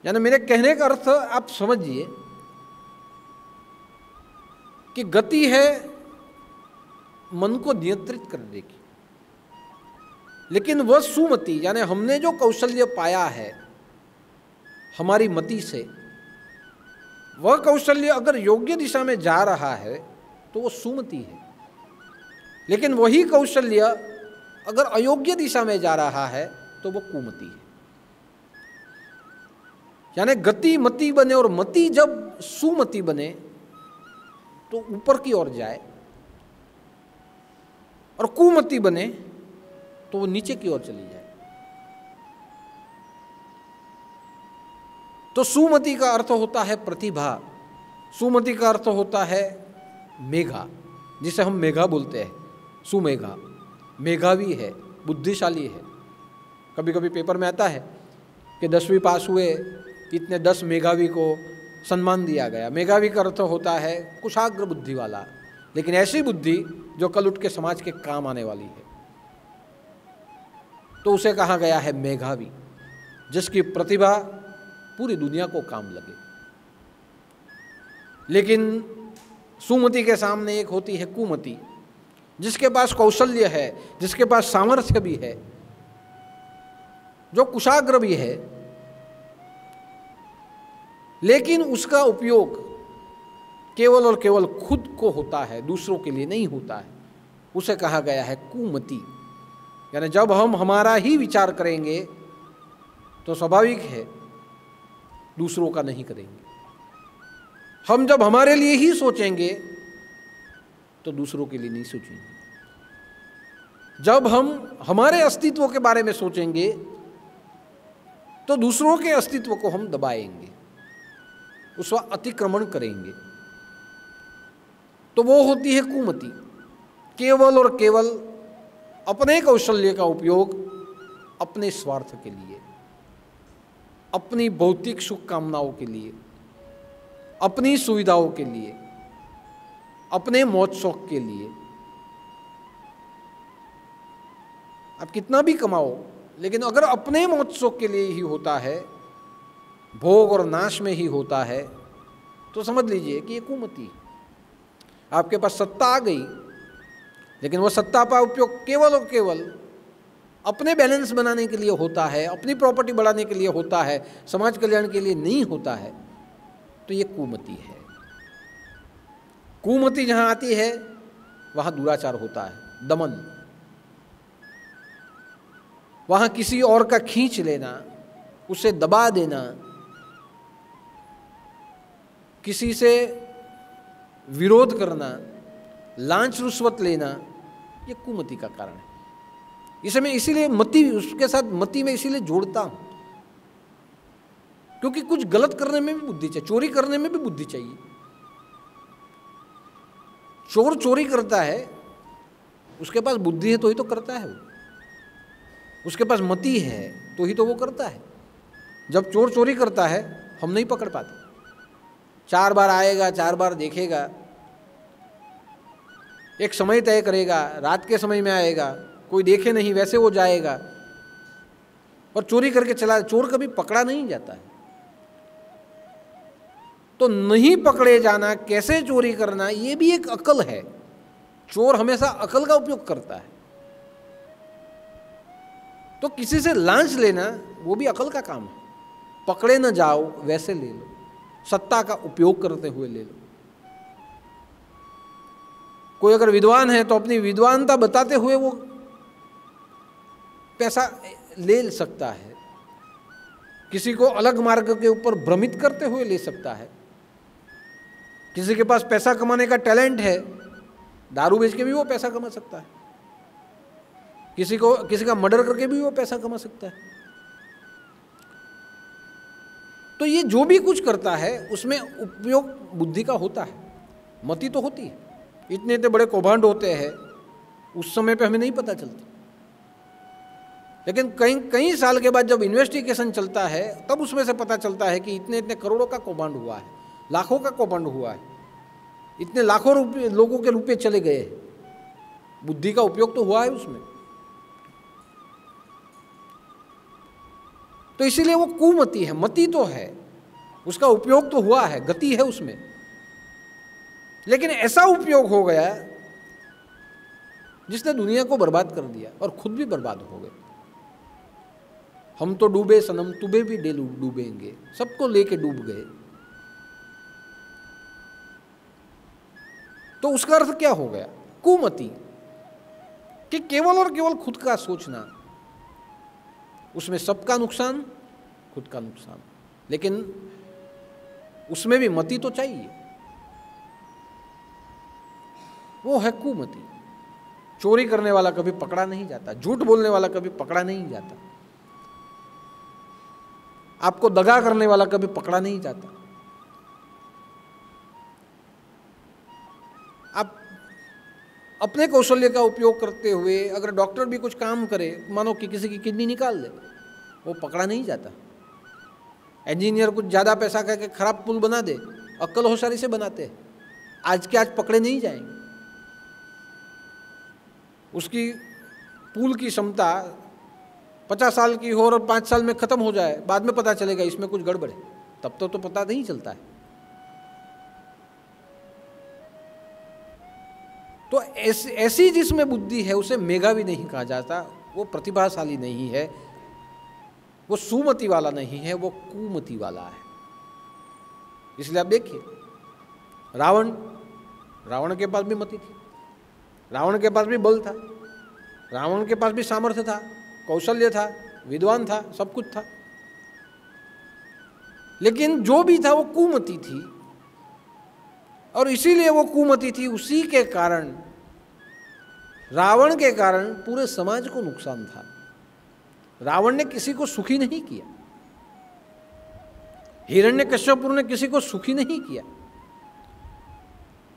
S2: यानी मेरे कहने का अर्थ आप समझिए कि गति है मन को नियंत्रित करने की, लेकिन वह सुमति यानी हमने जो कौशल्य पाया है हमारी मति से, वह कौशल्य अगर योग्य दिशा में जा रहा है तो वो सुमति है। लेकिन वही कौशल्य अगर अयोग्य दिशा में जा रहा है तो वो कुमति है। यानी गति मति बने और मति जब सुमति बने तो ऊपर की ओर जाए, और कुमति बने तो वो नीचे की ओर चली जाए। तो सुमति का अर्थ होता है प्रतिभा, सुमति का अर्थ होता है मेघा, जिसे हम मेघा बोलते हैं, सुमेघा। मेधावी है, बुद्धिशाली है। कभी कभी पेपर में आता है कि 10वीं पास हुए इतने 10 मेधावी को सम्मान दिया गया। मेधावी का अर्थ होता है कुशाग्र बुद्धि वाला, लेकिन ऐसी बुद्धि जो कल उठ के समाज के काम आने वाली है, तो उसे कहा गया है मेधावी, जिसकी प्रतिभा पूरी दुनिया को काम लगे। लेकिन सुमति के सामने एक होती है कुमति, जिसके पास कौशल्य है, जिसके पास सामर्थ्य भी है, जो कुशाग्र भी है, लेकिन उसका उपयोग केवल और केवल खुद को होता है, दूसरों के लिए नहीं होता है। उसे कहा गया है कुमति। यानी जब हम हमारा ही विचार करेंगे तो स्वाभाविक है दूसरों का नहीं करेंगे। हम जब हमारे लिए ही सोचेंगे तो दूसरों के लिए नहीं सोचेंगे। जब हम हमारे अस्तित्व के बारे में सोचेंगे तो दूसरों के अस्तित्व को हम दबाएंगे, उसका अतिक्रमण करेंगे। तो वो होती है कुमति, केवल और केवल अपने कौशल्य का उपयोग अपने स्वार्थ के लिए, अपनी भौतिक सुख कामनाओं के लिए, अपनी सुविधाओं के लिए, अपने मौज शौक के लिए। आप कितना भी कमाओ, लेकिन अगर अपने मौज शौक के लिए ही होता है, भोग और नाश में ही होता है, तो समझ लीजिए कि ये कुमति। आपके पास सत्ता आ गई, लेकिन वो सत्ता का उपयोग केवल और केवल अपने बैलेंस बनाने के लिए होता है, अपनी प्रॉपर्टी बढ़ाने के लिए होता है, समाज कल्याण के लिए नहीं होता है, तो ये कुमति है। कुमति जहां आती है वहां दुराचार होता है, दमन। वहां किसी और का खींच लेना, उसे दबा देना, किसी से विरोध करना, लांच रुश्वत लेना, ये कुमति का कारण है। इसे मैं इसीलिए मति, उसके साथ मति में इसीलिए जोड़ता हूं, क्योंकि कुछ गलत करने में भी बुद्धि चाहिए, चोरी करने में भी बुद्धि चाहिए। चोर चोरी करता है, उसके पास बुद्धि है तो ही तो करता है वो, उसके पास मति है तो ही तो वो करता है। जब चोर चोरी करता है हम नहीं पकड़ पाते, 4 बार आएगा, 4 बार देखेगा, एक समय तय करेगा, रात के समय में आएगा, कोई देखे नहीं वैसे वो जाएगा और चोरी करके चला। चोर कभी पकड़ा नहीं जाता है। तो नहीं पकड़े जाना, कैसे चोरी करना, ये भी एक अकल है। चोर हमेशा अकल का उपयोग करता है। तो किसी से लांच लेना वो भी अकल का काम है। पकड़े न जाओ वैसे ले लो, सत्ता का उपयोग करते हुए ले लो। कोई अगर विद्वान है तो अपनी विद्वानता बताते हुए वो पैसा ले सकता है, किसी को अलग मार्ग के ऊपर भ्रमित करते हुए ले सकता है। किसी के पास पैसा कमाने का टैलेंट है, दारू बेच के भी वो पैसा कमा सकता है, किसी का मर्डर करके भी वो पैसा कमा सकता है। तो ये जो भी कुछ करता है उसमें उपयोग बुद्धि का होता है, मति तो होती है। इतने इतने बड़े कौभांड होते हैं, उस समय पे हमें नहीं पता चलता, लेकिन कई साल के बाद जब इन्वेस्टिगेशन चलता है तब उसमें से पता चलता है कि इतने इतने करोड़ों का कौभांड हुआ है, लाखों का कौभांड हुआ है, इतने लाखों रुपये लोगों के रुपये चले गए। बुद्धि का उपयोग तो हुआ है उसमें। तो इसीलिए वो कुमति है। मति तो है, उसका उपयोग तो हुआ है, गति है उसमें, लेकिन ऐसा उपयोग हो गया जिसने दुनिया को बर्बाद कर दिया और खुद भी बर्बाद हो गए। हम तो डूबे सनम, तुम्हें भी डूबेंगे, सबको लेके डूब गए। तो उसका अर्थ क्या हो गया? कुमति, कि केवल और केवल खुद का सोचना, उसमें सबका नुकसान, खुद का नुकसान। लेकिन उसमें भी मति तो चाहिए, वो है कुमति। चोरी करने वाला कभी पकड़ा नहीं जाता, झूठ बोलने वाला कभी पकड़ा नहीं जाता, आपको दगा करने वाला कभी पकड़ा नहीं जाता। आप अपने कौशल्य का उपयोग करते हुए अगर डॉक्टर भी कुछ काम करे, मानो कि किसी की किडनी निकाल दे, वो पकड़ा नहीं जाता। इंजीनियर कुछ ज़्यादा पैसा करके खराब पुल बना दे, अक्ल होशियारी से बनाते हैं, आज के आज पकड़े नहीं जाएंगे। उसकी पुल की क्षमता 50 साल की हो और 5 साल में ख़त्म हो जाए, बाद में पता चलेगा इसमें कुछ गड़बड़ है, तब तो पता नहीं चलता है। तो ऐसी जिसमें बुद्धि है उसे मेधावी नहीं कहा जाता, वो प्रतिभाशाली नहीं है, वो सुमति वाला नहीं है, वो कुमति वाला है। इसलिए आप देखिए, रावण के पास भी मति थी, रावण के पास भी बल था, रावण के पास भी सामर्थ्य था, कौशल्य था, विद्वान था, सब कुछ था, लेकिन जो भी था वो कुमति थी। और इसीलिए वो कुमति थी, उसी के कारण, रावण के कारण पूरे समाज को नुकसान था। रावण ने किसी को सुखी नहीं किया, हिरण्यकश्यप ने किसी को सुखी नहीं किया,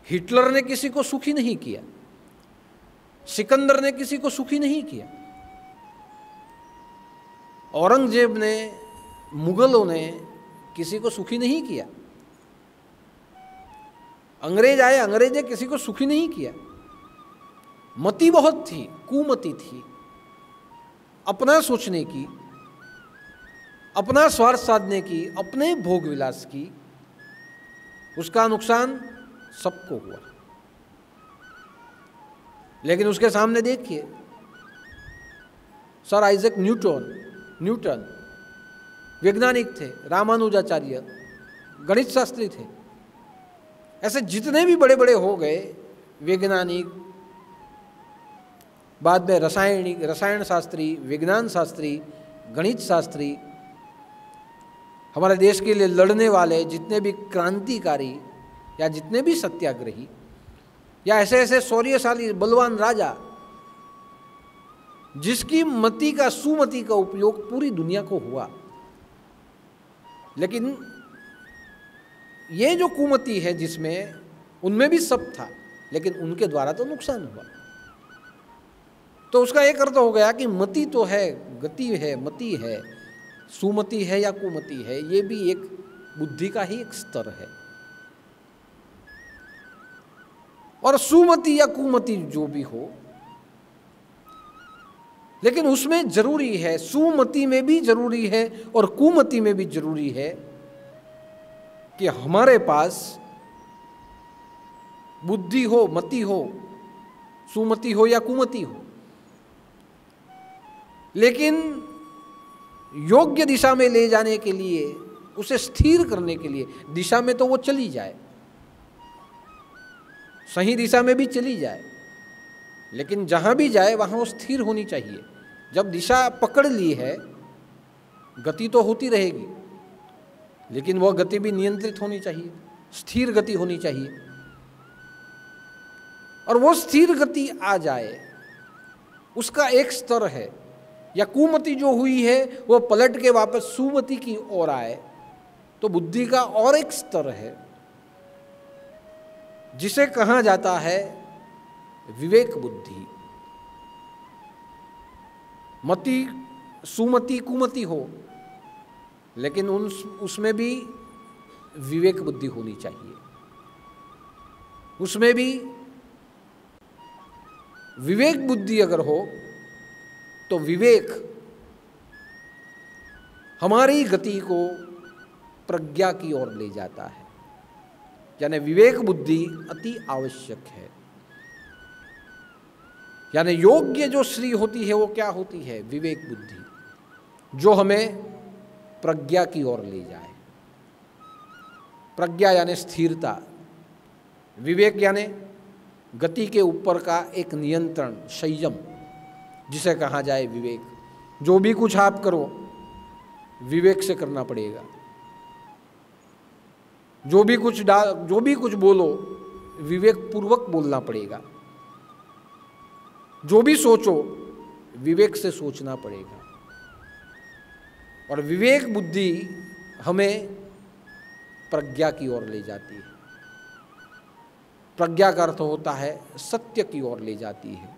S2: हिटलर ने किसी को सुखी नहीं किया, सिकंदर ने किसी को सुखी नहीं किया, औरंगजेब ने, मुगलों ने किसी को सुखी नहीं किया। अंग्रेज आए, अंग्रेज ने किसी को सुखी नहीं किया। मति बहुत थी, कुमति थी, अपना सोचने की, अपना स्वार्थ साधने की, अपने भोग विलास की। उसका नुकसान सबको हुआ। लेकिन उसके सामने देखिए, सर आइजैक न्यूटन वैज्ञानिक थे, रामानुजाचार्य गणित शास्त्री थे। ऐसे जितने भी बड़े बड़े हो गए वैज्ञानिक, बाद में रसायन शास्त्री, विज्ञान शास्त्री, गणित शास्त्री, हमारे देश के लिए लड़ने वाले जितने भी क्रांतिकारी या जितने भी सत्याग्रही या ऐसे ऐसे शौर्यशाली बलवान राजा, जिसकी मति का, सुमति का उपयोग पूरी दुनिया को हुआ। लेकिन ये जो कुमति है जिसमें, उनमें भी सब था, लेकिन उनके द्वारा तो नुकसान हुआ। तो उसका एक अर्थ हो गया कि मति तो है, गति है, मति है, सुमति है या कुमति है, ये भी एक बुद्धि का ही एक स्तर है। और सुमति या कुमति जो भी हो, लेकिन उसमें जरूरी है, सुमति में भी जरूरी है और कुमति में भी जरूरी है कि हमारे पास बुद्धि हो, मति हो, सुमति हो या कुमति हो, लेकिन योग्य दिशा में ले जाने के लिए, उसे स्थिर करने के लिए, दिशा में तो वो चली जाए, सही दिशा में भी चली जाए, लेकिन जहां भी जाए वहां वो स्थिर होनी चाहिए। जब दिशा पकड़ ली है, गति तो होती रहेगी, लेकिन वह गति भी नियंत्रित होनी चाहिए, स्थिर गति होनी चाहिए। और वो स्थिर गति आ जाए, उसका एक स्तर है। या कुमति जो हुई है वो पलट के वापस सुमति की ओर आए, तो बुद्धि का और एक स्तर है, जिसे कहा जाता है विवेक बुद्धि। मति, सुमति, कुमति हो, लेकिन उसमें भी विवेक बुद्धि होनी चाहिए। उसमें भी विवेक बुद्धि अगर हो तो विवेक हमारी गति को प्रज्ञा की ओर ले जाता है। यानी विवेक बुद्धि अति आवश्यक है। यानी योग्य जो श्री होती है वो क्या होती है? विवेक बुद्धि, जो हमें प्रज्ञा की ओर ले जाए। प्रज्ञा यानी स्थिरता, विवेक यानी गति के ऊपर का एक नियंत्रण, संयम, जिसे कहा जाए विवेक। जो भी कुछ आप करो विवेक से करना पड़ेगा। जो भी कुछ बोलो विवेक पूर्वक बोलना पड़ेगा। जो भी सोचो विवेक से सोचना पड़ेगा। और विवेक बुद्धि हमें प्रज्ञा की ओर ले जाती है। प्रज्ञा का अर्थ होता है सत्य की ओर ले जाती है।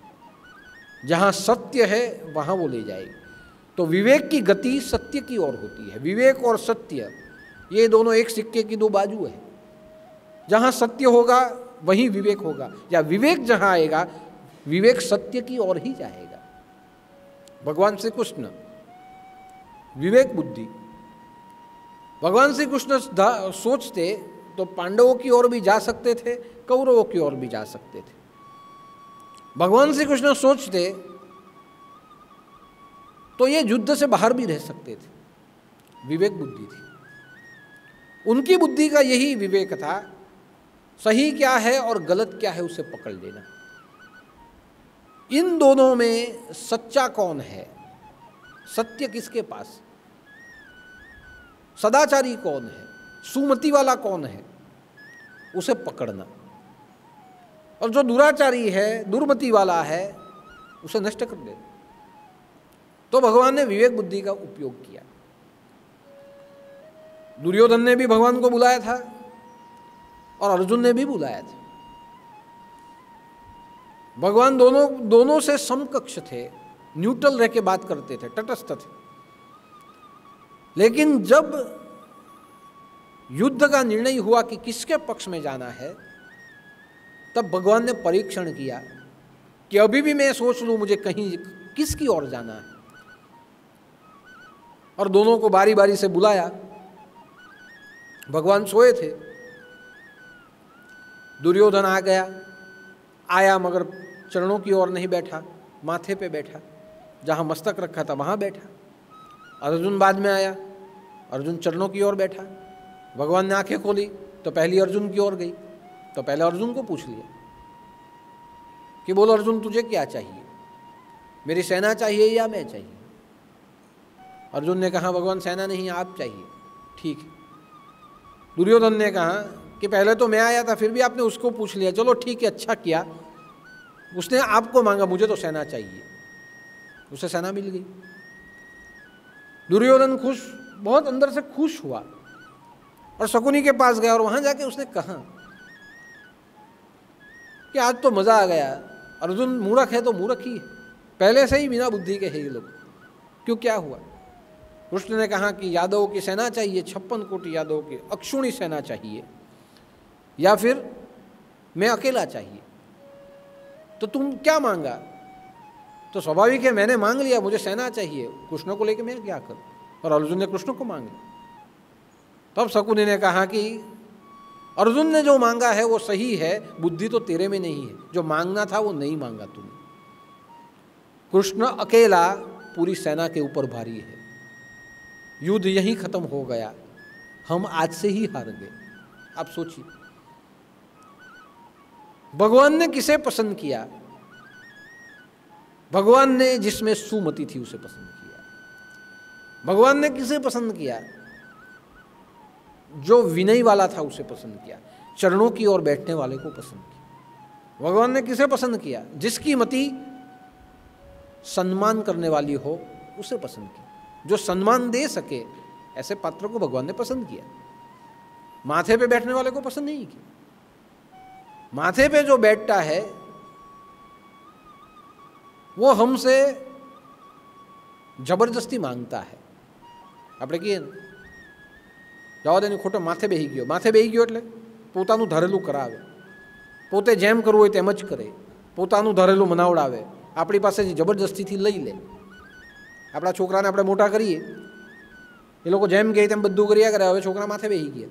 S2: जहाँ सत्य है वहाँ वो ले जाएगी। तो विवेक की गति सत्य की ओर होती है। विवेक और सत्य ये दोनों एक सिक्के की दो बाजू है। जहाँ सत्य होगा वहीं विवेक होगा, या विवेक जहाँ आएगा विवेक सत्य की ओर ही जाएगा। भगवान श्री कृष्ण विवेक बुद्धि, भगवान श्री कृष्ण सोचते तो पांडवों की ओर भी जा सकते थे, कौरवों की ओर भी जा सकते थे। भगवान श्री कृष्ण सोचते तो ये युद्ध से बाहर भी रह सकते थे। विवेक बुद्धि थी उनकी। बुद्धि का यही विवेक था, सही क्या है और गलत क्या है उसे पकड़ लेना। इन दोनों में सच्चा कौन है, सत्य किसके पास, सदाचारी कौन है, सुमति वाला कौन है, उसे पकड़ना। और जो दुराचारी है, दुर्मति वाला है, उसे नष्ट कर देना। तो भगवान ने विवेक बुद्धि का उपयोग किया। दुर्योधन ने भी भगवान को बुलाया था और अर्जुन ने भी बुलाया था। भगवान दोनों से समकक्ष थे, न्यूट्रल रह के बात करते थे, तटस्थ थे। लेकिन जब युद्ध का निर्णय हुआ कि किसके पक्ष में जाना है, तब भगवान ने परीक्षण किया कि अभी भी मैं सोच लूं मुझे कहीं किसकी ओर जाना है, और दोनों को बारी बारी से बुलाया। भगवान सोए थे, दुर्योधन आ गया, आया मगर चरणों की ओर नहीं बैठा, माथे पे बैठा, जहाँ मस्तक रखा था वहाँ बैठा। अर्जुन बाद में आया, अर्जुन चरणों की ओर बैठा। भगवान ने आंखें खोली तो पहली अर्जुन की ओर गई, तो पहले अर्जुन को पूछ लिया कि बोलो अर्जुन तुझे क्या चाहिए, मेरी सेना चाहिए या मैं चाहिए? अर्जुन ने कहा भगवान सेना नहीं आप चाहिए। ठीक है। दुर्योधन ने कहा कि पहले तो मैं आया था फिर भी आपने उसको पूछ लिया, चलो ठीक है अच्छा किया, उसने आपको मांगा, मुझे तो सेना चाहिए। उसे सेना मिल गई। दुर्योधन खुश, बहुत अंदर से खुश हुआ और शकुनी के पास गया और वहां जाके उसने कहा कि आज तो मजा आ गया, अर्जुन मूर्ख है तो मूर्ख ही है, पहले से ही बिना बुद्धि के है ये लोग, क्यों क्या हुआ? कृष्ण ने कहा कि यादव की सेना चाहिए, 56 कोटि यादव की अक्षुणी सेना चाहिए, या फिर मैं अकेला चाहिए, तो तुम क्या मांगा? तो स्वाभाविक है मैंने मांग लिया, मुझे सेना चाहिए, कृष्ण को लेकर मैं क्या करूं? और अर्जुन ने कृष्ण को मांग लिया। तब शकुनी ने कहा कि अर्जुन ने जो मांगा है वो सही है, बुद्धि तो तेरे में नहीं है, जो मांगना था वो नहीं मांगा तूने। कृष्ण अकेला पूरी सेना के ऊपर भारी है, युद्ध यहीं खत्म हो गया, हम आज से ही हार गए। आप सोचिए भगवान ने किसे पसंद किया? भगवान ने जिसमें सुमति थी उसे पसंद किया। भगवान ने किसे पसंद किया? जो विनय वाला था उसे पसंद किया, चरणों की ओर बैठने वाले को पसंद किया। भगवान ने किसे पसंद किया? जिसकी मति सम्मान करने वाली हो उसे पसंद किया, जो सम्मान दे सके ऐसे पात्र को भगवान ने पसंद किया। माथे पे बैठने वाले को पसंद नहीं किया। माथे पे जो बैठता है वो हमसे जबरदस्ती मांगता है। આપણે કહીએ ને જવા દે ખોટો માથે બેહી ગયો એટલે પોતાનું ધારેલું કરાવે, પોતે જેમ કરવું હોય તેમ જ કરે, પોતાનું ધારેલું મનાવડાવે, આપણી પાસેથી જબરદસ્તીથી લઈ લે। આપણા છોકરાને આપણે મોટા કરીએ એ લોકો જેમ કહે તેમ બધું કર્યા કરે, હવે છોકરા માથે બેસી ગયા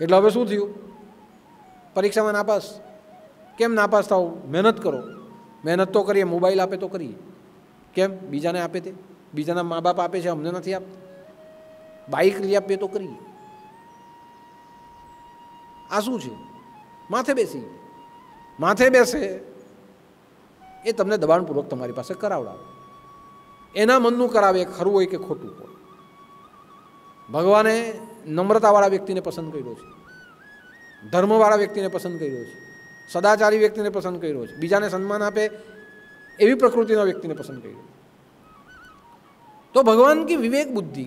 S2: એટલે હવે શું થયું? પરીક્ષામાં નાપાસ। કેમ નાપાસ થાવ? મહેનત કરો। મહેનત તો કરીએ, મોબાઈલ આપે તો કરીએ, કેમ? બીજાને આપે તે, બીજાના મા બાપ આપે છે અમને નથી આપતા, બાઇક લઈ આપીએ તો કરીએ। આ શું છે? માથે બેસી, માથે બેસે એ તમને દબાણપૂર્વક તમારી પાસે કરાવડાવે, એના મનનું કરાવે, ખરું હોય કે ખોટું હોય। ભગવાને નમ્રતાવાળા વ્યક્તિને પસંદ કર્યો છે, ધર્મવાળા વ્યક્તિને પસંદ કર્યો છે, સદાચારી વ્યક્તિને પસંદ કર્યો છે, બીજાને સન્માન આપે એવી પ્રકૃતિના વ્યક્તિને પસંદ કર્યો। तो भगवान की विवेक बुद्धि,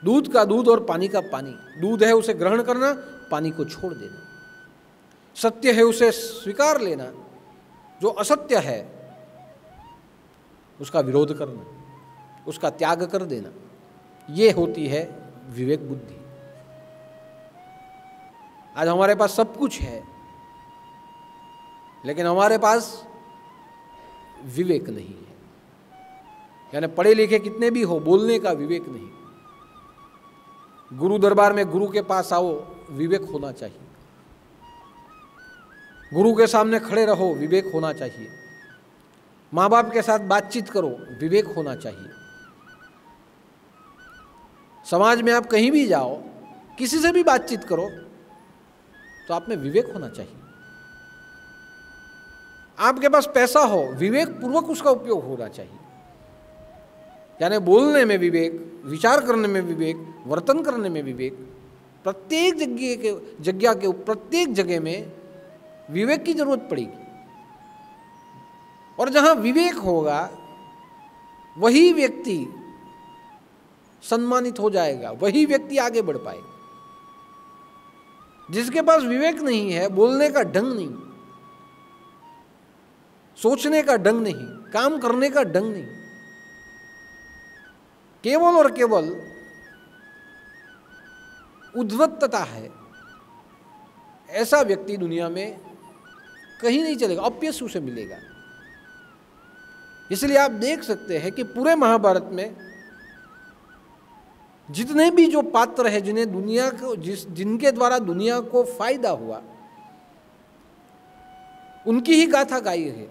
S2: दूध का दूध और पानी का पानी, दूध है उसे ग्रहण करना, पानी को छोड़ देना, सत्य है उसे स्वीकार लेना, जो असत्य है उसका विरोध करना, उसका त्याग कर देना, ये होती है विवेक बुद्धि। आज हमारे पास सब कुछ है लेकिन हमारे पास विवेक नहीं है, यानी पढ़े लिखे कितने भी हो, बोलने का विवेक नहीं। गुरु दरबार में गुरु के पास आओ, विवेक होना चाहिए। गुरु के सामने खड़े रहो, विवेक होना चाहिए। माँ बाप के साथ बातचीत करो, विवेक होना चाहिए। समाज में आप कहीं भी जाओ, किसी से भी बातचीत करो तो आप में विवेक होना चाहिए। आपके पास पैसा हो, विवेक पूर्वक उसका उपयोग होना चाहिए, यानी बोलने में विवेक, विचार करने में विवेक, वर्तन करने में विवेक, प्रत्येक जगह के प्रत्येक जगह में विवेक की जरूरत पड़ेगी। और जहां विवेक होगा वही व्यक्ति सम्मानित हो जाएगा, वही व्यक्ति आगे बढ़ पाएगा। जिसके पास विवेक नहीं है, बोलने का ढंग नहीं, सोचने का ढंग नहीं, काम करने का ढंग नहीं, केवल और केवल उद्धतता है, ऐसा व्यक्ति दुनिया में कहीं नहीं चलेगा, अपयश उसे मिलेगा। इसलिए आप देख सकते हैं कि पूरे महाभारत में जितने भी जो पात्र हैं, जिन्हें दुनिया को जिनके द्वारा दुनिया को फायदा हुआ, उनकी ही गाथा गाई है।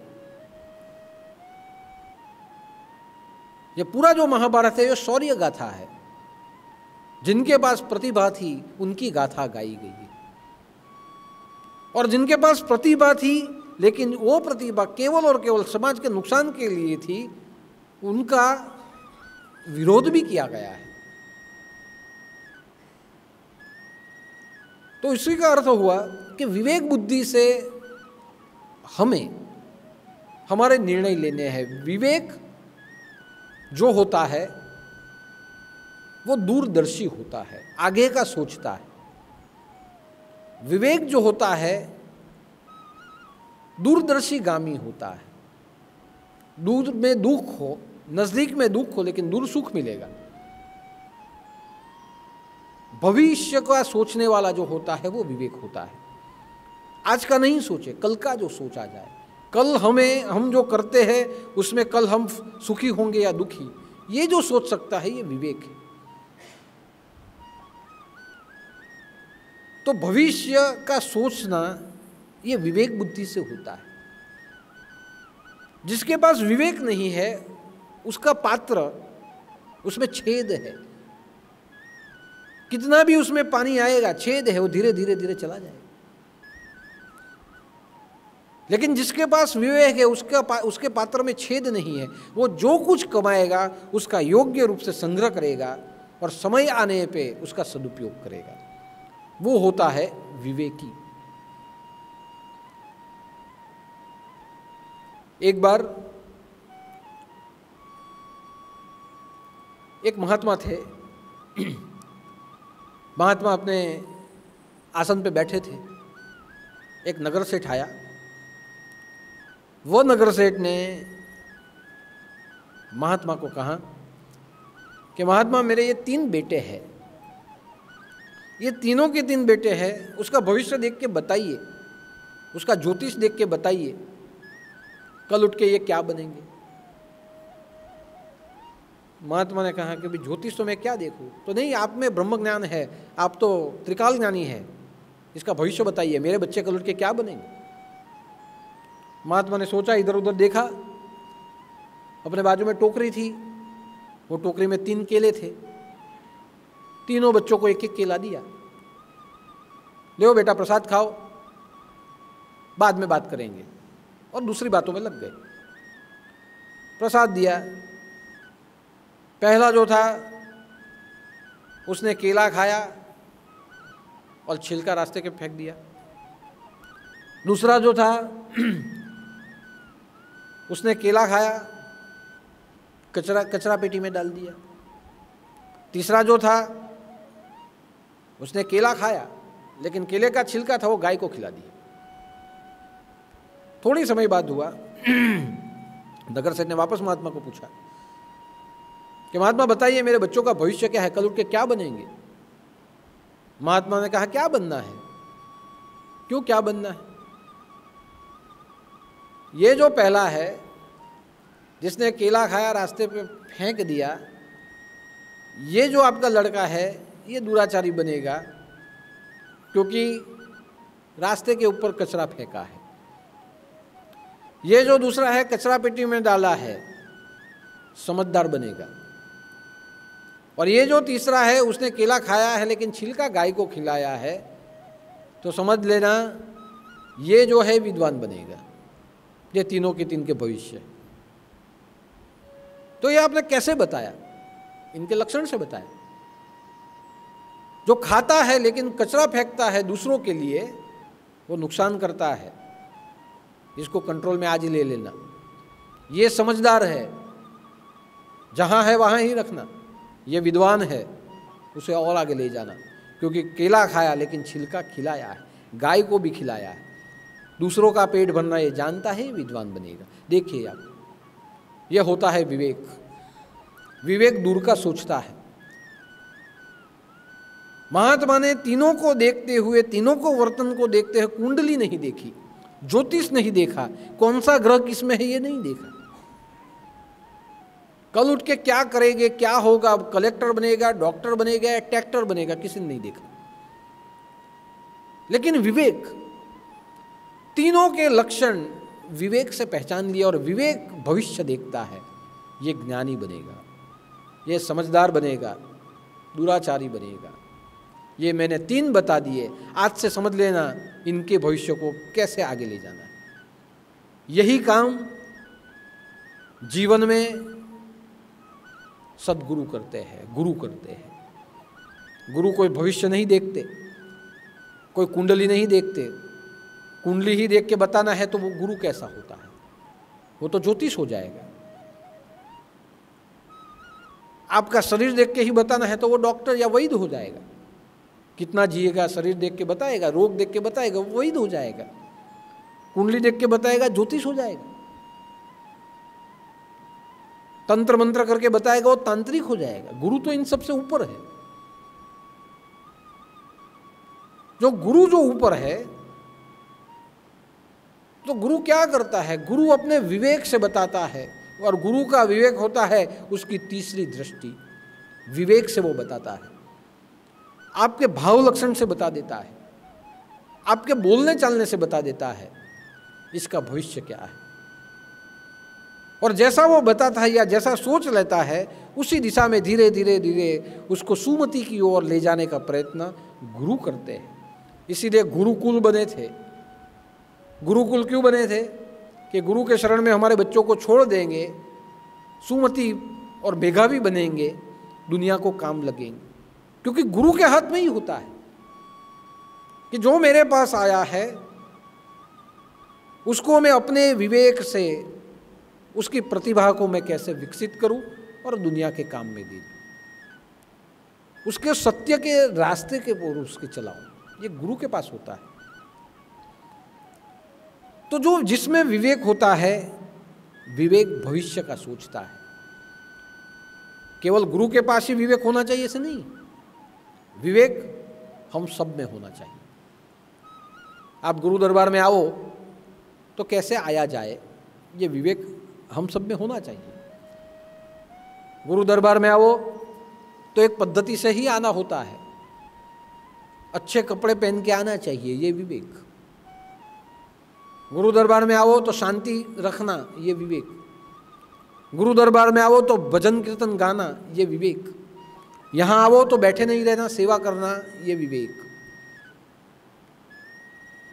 S2: ये पूरा जो महाभारत है ये शौर्य गाथा है। जिनके पास प्रतिभा थी उनकी गाथा गाई गई है, और जिनके पास प्रतिभा थी लेकिन वो प्रतिभा केवल और केवल समाज के नुकसान के लिए थी, उनका विरोध भी किया गया है। तो इसी का अर्थ हुआ कि विवेक बुद्धि से हमें हमारे निर्णय लेने हैं। विवेक जो होता है वो दूरदर्शी होता है, आगे का सोचता है। विवेक जो होता है दूरदर्शी गामी होता है। दूर में दुख हो, नजदीक में दुख हो, लेकिन दूर सुख मिलेगा। भविष्य का सोचने वाला जो होता है वो विवेक होता है। आज का नहीं सोचे, कल का जो सोचा जाए। कल हम जो करते हैं उसमें कल हम सुखी होंगे या दुखी, ये जो सोच सकता है ये विवेक है। तो भविष्य का सोचना ये विवेक बुद्धि से होता है। जिसके पास विवेक नहीं है उसका पात्र, उसमें छेद है। कितना भी उसमें पानी आएगा, छेद है, वो धीरे धीरे धीरे चला जाएगा। लेकिन जिसके पास विवेक है उसके पात्र में छेद नहीं है। वो जो कुछ कमाएगा उसका योग्य रूप से संग्रह करेगा और समय आने पे उसका सदुपयोग करेगा। वो होता है विवेकी। एक बार एक महात्मा थे। महात्मा अपने आसन पे बैठे थे। एक नगर सेठ आया। वो नगर सेठ ने महात्मा को कहा कि महात्मा, मेरे ये 3 बेटे हैं, ये तीनों के 3 बेटे हैं, उसका भविष्य देख के बताइए, उसका ज्योतिष देख के बताइए, कल उठ के ये क्या बनेंगे। महात्मा ने कहा कि भाई ज्योतिष तो मैं क्या देखूं, तो नहीं, आप में ब्रह्म ज्ञान है, आप तो त्रिकाल ज्ञानी है, इसका भविष्य बताइए, मेरे बच्चे कल उठ के क्या बनेंगे। महात्मा ने सोचा, इधर उधर देखा। अपने बाजू में टोकरी थी, वो टोकरी में 3 केले थे। तीनों बच्चों को एक एक केला दिया। लो बेटा प्रसाद खाओ, बाद में बात करेंगे, और दूसरी बातों में लग गए। प्रसाद दिया। पहला जो था उसने केला खाया और छिलका रास्ते के फेंक दिया। दूसरा जो था उसने केला खाया, कचरा पेटी में डाल दिया। तीसरा जो था उसने केला खाया लेकिन केले का छिलका था वो गाय को खिला दिया। थोड़ी समय बाद हुआ, नगर सेठ ने वापस महात्मा को पूछा कि महात्मा बताइए, मेरे बच्चों का भविष्य क्या है, कल उठ के क्या बनेंगे। महात्मा ने कहा, क्या बनना है? क्यों क्या बनना है? ये जो पहला है जिसने केला खाया रास्ते पे फेंक दिया, ये जो आपका लड़का है ये दुराचारी बनेगा क्योंकि रास्ते के ऊपर कचरा फेंका है। ये जो दूसरा है कचरा पेटी में डाला है, समझदार बनेगा। और ये जो तीसरा है उसने केला खाया है लेकिन छिलका गाय को खिलाया है, तो समझ लेना ये जो है विद्वान बनेगा। ये तीनों के 3 के भविष्य। तो ये आपने कैसे बताया? इनके लक्षण से बताया। जो खाता है लेकिन कचरा फेंकता है दूसरों के लिए, वो नुकसान करता है। इसको कंट्रोल में आज ही ले लेना। ये समझदार है, जहां है वहां ही रखना। ये विद्वान है, उसे और आगे ले जाना, क्योंकि केला खाया लेकिन छिलका खिलाया है, गाय को भी खिलाया है, दूसरों का पेट भरना ये जानता है, विद्वान बनेगा। देखिए आप, ये होता है विवेक। विवेक दूर का सोचता है। महात्मा ने तीनों को देखते हुए, तीनों को वर्तन को देखते हुए कुंडली नहीं देखी, ज्योतिष नहीं देखा, कौन सा ग्रह किसमें है ये नहीं देखा। कल उठ के क्या करेंगे, क्या होगा, कलेक्टर बनेगा, डॉक्टर बनेगा, ट्रैक्टर बनेगा, किसी ने नहीं देखा। लेकिन विवेक, तीनों के लक्षण विवेक से पहचान लिया और विवेक भविष्य देखता है। ये ज्ञानी बनेगा, ये समझदार बनेगा, दुराचारी बनेगा। ये मैंने 3 बता दिए, आज से समझ लेना इनके भविष्य को कैसे आगे ले जाना है। यही काम जीवन में सद्गुरु करते हैं, गुरु करते हैं। गुरु कोई भविष्य नहीं देखते, कोई कुंडली नहीं देखते। कुंडली ही देख के बताना है तो वो गुरु कैसा होता है, वो तो ज्योतिष हो जाएगा। आपका शरीर देख के ही बताना है तो वो डॉक्टर या वैद्य हो जाएगा। कितना जिएगा शरीर देख के बताएगा, रोग देख के बताएगा, वो वैद्य हो जाएगा। कुंडली देख के बताएगा, ज्योतिष हो जाएगा। तंत्र मंत्र करके बताएगा, वो तांत्रिक हो जाएगा। गुरु तो इन सबसे ऊपर है। जो गुरु जो ऊपर है, तो गुरु क्या करता है? गुरु अपने विवेक से बताता है, और गुरु का विवेक होता है उसकी तीसरी दृष्टि। विवेक से वो बताता है, आपके भाव लक्षण से बता देता है, आपके बोलने चालने से बता देता है इसका भविष्य क्या है। और जैसा वो बताता है या जैसा सोच लेता है, उसी दिशा में धीरे धीरे धीरे उसको सुमति की ओर ले जाने का प्रयत्न गुरु करते हैं। इसीलिए गुरुकुल बने थे। गुरुकुल क्यों बने थे? कि गुरु के शरण में हमारे बच्चों को छोड़ देंगे, सुमति और मेधावी बनेंगे, दुनिया को काम लगेंगे। क्योंकि गुरु के हाथ में ही होता है कि जो मेरे पास आया है उसको मैं अपने विवेक से, उसकी प्रतिभा को मैं कैसे विकसित करूं और दुनिया के काम में दे दूं, उसके सत्य के रास्ते के ओर उसके चलाऊं। ये गुरु के पास होता है। तो जो जिसमें विवेक होता है, विवेक भविष्य का सोचता है। केवल गुरु के पास ही विवेक होना चाहिए ऐसे नहीं, विवेक हम सब में होना चाहिए। आप गुरु दरबार में आओ तो कैसे आया जाए, ये विवेक हम सब में होना चाहिए। गुरु दरबार में आओ तो एक पद्धति से ही आना होता है, अच्छे कपड़े पहन के आना चाहिए, ये विवेक। गुरु दरबार में आओ तो शांति रखना, ये विवेक। गुरु दरबार में आओ तो भजन कीर्तन गाना, ये विवेक। यहाँ आओ तो बैठे नहीं रहना, सेवा करना, ये विवेक।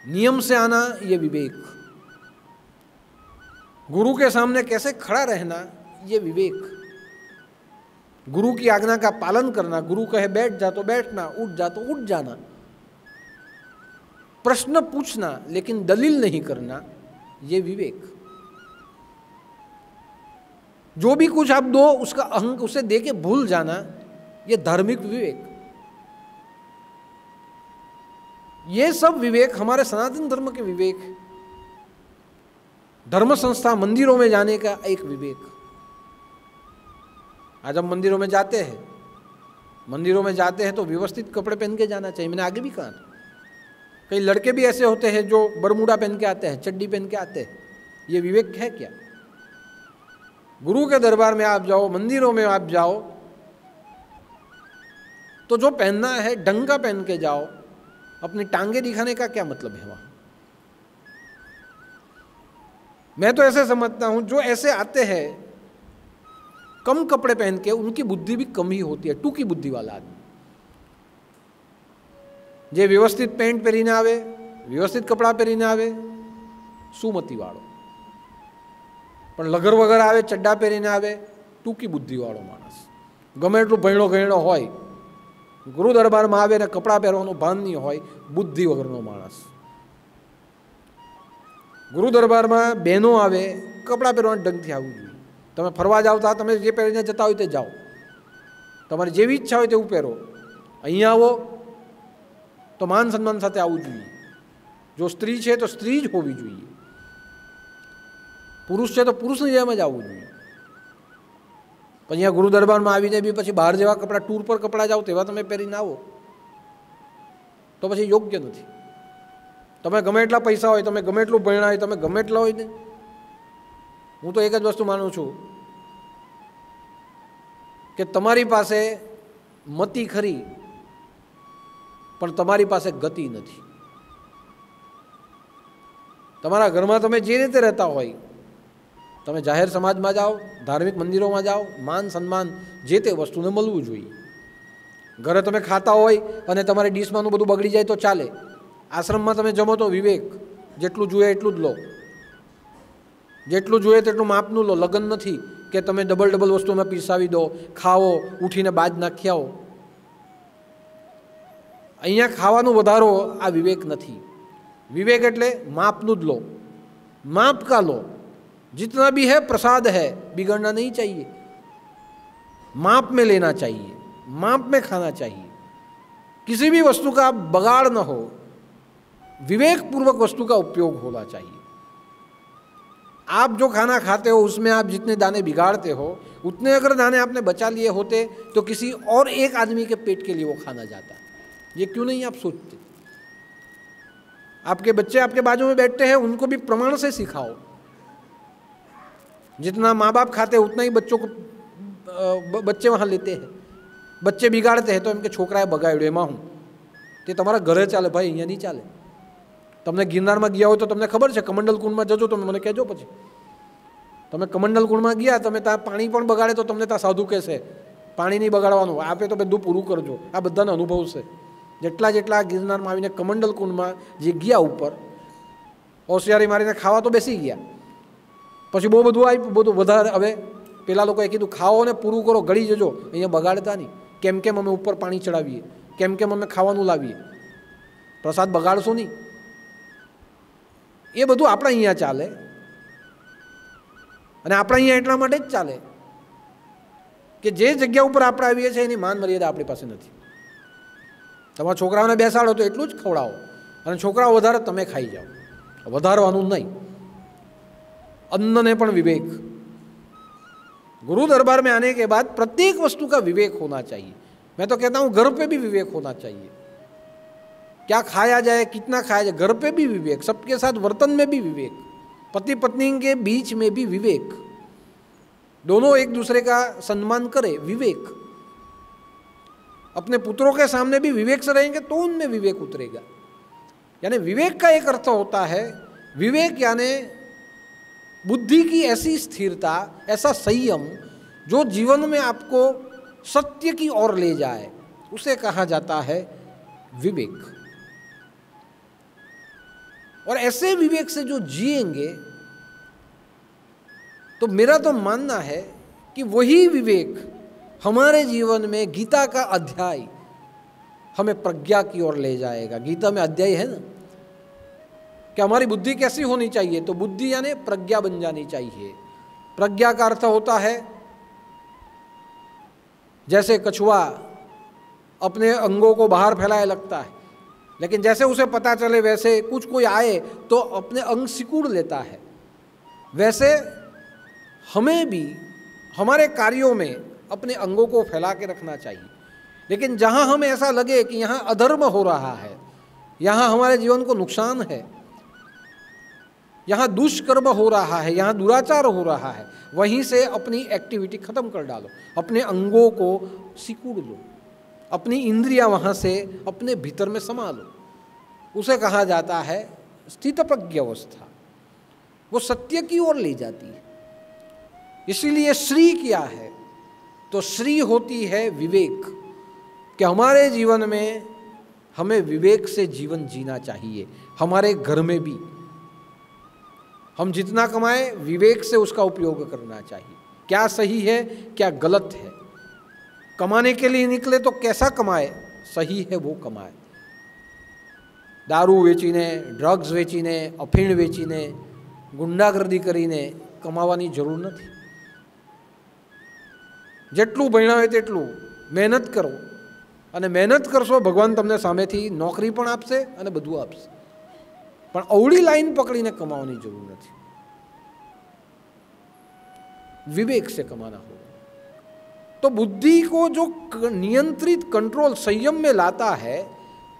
S2: नियम से आना, ये विवेक। गुरु के सामने कैसे खड़ा रहना, ये विवेक। गुरु की आज्ञा का पालन करना, गुरु कहे बैठ जा तो बैठना, उठ जा तो उठ जाना। प्रश्न पूछना लेकिन दलील नहीं करना, ये विवेक। जो भी कुछ आप दो उसका अहंक उसे दे के भूल जाना, ये धार्मिक विवेक। ये सब विवेक हमारे सनातन धर्म के विवेक। धर्म संस्था मंदिरों में जाने का एक विवेक। आज हम मंदिरों में जाते हैं, मंदिरों में जाते हैं तो व्यवस्थित कपड़े पहन के जाना चाहिए। मैंने आगे भी कहा, कई लड़के भी ऐसे होते हैं जो बरमूडा पहन के आते हैं, चड्डी पहन के आते हैं। ये विवेक है क्या? गुरु के दरबार में आप जाओ, मंदिरों में आप जाओ तो जो पहनना है ढंग का पहन के जाओ। अपनी टांगे दिखाने का क्या मतलब है वहां? मैं तो ऐसे समझता हूं, जो ऐसे आते हैं कम कपड़े पहन के, उनकी बुद्धि भी कम ही होती है, टूकी बुद्धि वाला आदमी। जे व्यवस्थित पेंट पहरीने आवे, व्यवस्थित कपड़ा पहरीने आवे, सुमति वाળો। પણ લગર વગર આવે, ચડ્ડા પહેરીને આવે, ટૂંકી બુદ્ધિવાળો માણસ। ગમે એટલું ભણ્યો ગણ્યો હોય, ગુરુ દરબારમાં આવે ને કપડાં પહેરવાનું ભાન નહીં હોય, બુદ્ધિ વગરનો માણસ। ગુરુ દરબારમાં બહેનો આવે, કપડાં પહેરવાનું ઢંગથી આવવું જોઈએ। તમે ફરવા જાઓ તો તમે જે પહેરીને જતા હોય તે જાઓ, તમારી જેવી ઈચ્છા હોય તેવું પહેરો। અહીંયા આવો તો માન સન્માન સાથે આવવું જોઈએ। જો સ્ત્રી છે તો સ્ત્રી જ હોવી જોઈએ, પુરુષ છે તો પુરુષની જેમ જ આવવું જોઈએ। પણ અહીંયા ગુરુ દરબારમાં આવીને બી પછી બહાર જેવા કપડાં, ટૂર પર કપડાં જાઓ તેવા તમે પહેરીને આવો તો પછી યોગ્ય નથી. તમે ગમે એટલા પૈસા હોય, તમે ગમે એટલું ભણ્યા હોય, તમે ગમે એટલા હોય ને, હું તો એક જ વસ્તુ માનું છું કે તમારી પાસે મતિ ખરી પણ તમારી પાસે ગતિ નથી. તમારા ઘરમાં તમે જે રીતે રહેતા હોય, તમે જાહેર સમાજમાં જાઓ, ધાર્મિક મંદિરોમાં જાઓ, માન સન્માન જે તે વસ્તુને મળવું જોઈએ. ઘરે તમે ખાતા હોય અને તમારી ડીશમાંનું બધું બગડી જાય તો ચાલે. આશ્રમમાં તમે જમો તો વિવેક, જેટલું જોઈએ એટલું જ લો, જેટલું જોઈએ તેટલું માપનું લો. લગ્ન નથી કે તમે ડબલ વસ્તુમાં પીસાવી દો, ખાઓ, ઉઠીને બાજ નાખી આવો. અહીંયા ખાવાનું વધારો આ વિવેક નથી. विवेक એટલે मापनु लो, माप का लो. जितना भी है प्रसाद है, बिगड़ना नहीं चाहिए. माप में लेना चाहिए, माप में खाना चाहिए. किसी भी वस्तु का बगाड़ न हो, विवेक पूर्वक वस्तु का उपयोग होना चाहिए. आप जो खाना खाते हो उसमें आप जितने दाने बिगाड़ते हो, उतने अगर दाने आपने बचा लिए होते तो किसी और एक आदमी के पेट के लिए वो खाना जाता. ये क्यों नहीं आप सोचते? आपके बच्चे आपके बाजू में बैठते हैं, उनको भी प्रमाण से सिखाओ. जितना माँ बाप खाते हैं उतना ही बच्चों को बच्चे वहाँ लेते हैं. बच्चे बिगाड़ते हैं तो इनके छोकराए बगाड़્યો એમાં હું તે તમારા ઘરે ચાલે ભાઈ, અહીંયા નહીં ચાલે. તમને ગિરનારમાં ગયા હોય તો તમને ખબર છે, કમંડલ કુંડમાં જજો, તમે મને કહેજો. પછી તમે કમંડલ કુંડમાં ગયા, તમે ત્યાં પાણી પણ બગાડે તો તમને ત્યાં સાધુ કહેશે પાણી નહીં બગાડવાનું, આપે તો બધું પૂરું કરજો. આ બધાનો અનુભવ છે. જેટલા જેટલા ગિરનારમાં આવીને કમંડલ કુંડમાં જે ગયા ઉપર હોશિયારી મારીને ખાવા તો બેસી ગયા, પછી બહુ બધું આપ્યું, બધું વધારે. હવે પેલા લોકોએ કીધું ખાઓ ને પૂરું કરો, ગળી જજો, અહીંયા બગાડતા નહીં. કેમ કેમ અમે ઉપર પાણી ચડાવીએ, કેમ કેમ અમે ખાવાનું લાવીએ, પ્રસાદ બગાડશો નહીં. એ બધું આપણે અહીંયા ચાલે. અને આપણે અહીંયા એટલા માટે જ ચાલે કે જે જગ્યા ઉપર આપણે આવીએ છીએ એની માન મર્યાદા આપણી પાસે નથી. તમારા છોકરાઓને બેસાડો તો એટલું જ ખવડાવો, અને છોકરાઓ વધારે તમે ખાઈ જાઓ, વધારવાનું નહીં. अन्न ने पण विवेक. गुरु दरबार में आने के बाद प्रत्येक वस्तु का विवेक होना चाहिए. मैं तो कहता हूँ घर पे भी विवेक होना चाहिए. क्या खाया जाए, कितना खाया जाए, घर पे भी विवेक. सबके साथ वर्तन में भी विवेक. पति पत्नी के बीच में भी विवेक. दोनों एक दूसरे का सम्मान करे, विवेक. अपने पुत्रों के सामने भी विवेक से रहेंगे तो उनमें विवेक उतरेगा. यानी विवेक का एक अर्थ होता है, विवेक यानी बुद्धि की ऐसी स्थिरता, ऐसा संयम जो जीवन में आपको सत्य की ओर ले जाए, उसे कहा जाता है विवेक. और ऐसे विवेक से जो जिएंगे तो मेरा तो मानना है कि वही विवेक हमारे जीवन में गीता का अध्याय हमें प्रज्ञा की ओर ले जाएगा. गीता में अध्याय है ना कि हमारी बुद्धि कैसी होनी चाहिए, तो बुद्धि यानी प्रज्ञा बन जानी चाहिए. प्रज्ञा का अर्थ होता है जैसे कछुआ अपने अंगों को बाहर फैलाए लगता है, लेकिन जैसे उसे पता चले वैसे कुछ कोई आए तो अपने अंग सिकुड़ लेता है. वैसे हमें भी हमारे कार्यों में अपने अंगों को फैला के रखना चाहिए. लेकिन जहाँ हमें ऐसा लगे कि यहाँ अधर्म हो रहा है, यहाँ हमारे जीवन को नुकसान है, यहाँ दुष्कर्म हो रहा है, यहाँ दुराचार हो रहा है, वहीं से अपनी एक्टिविटी खत्म कर डालो. अपने अंगों को सिकुड़ लो, अपनी इंद्रियां वहाँ से अपने भीतर में समा लो. उसे कहा जाता है स्थित प्रज्ञ अवस्था. वो सत्य की ओर ले जाती है. इसीलिए श्री क्या है, तो श्री होती है विवेक. कि हमारे जीवन में हमें विवेक से जीवन जीना चाहिए. हमारे घर में भी हम जितना कमाएं विवेक से उसका उपयोग करना चाहिए. क्या सही है, क्या गलत है. कमाने के लिए निकले तो कैसा कमाए, सही है वो कमाए. दारू वेचीने, ड्रग्स वेचीने, अफीण वेचीने, गुंडागर्दी करीने कमावानी जरूर नहीं. जेटलू भण्या होय तेटलू मेहनत करो, અને મહેનત કરશો ભગવાન તમને સામેથી નોકરી પણ આપશે અને બધું આપશે. પણ અવળી લાઈન પકડીને કમાવાની જરૂર નથી. विवेक से कमाना होगा. तो बुद्धि को जो नियंत्रित, कंट्रोल, संयम में लाता है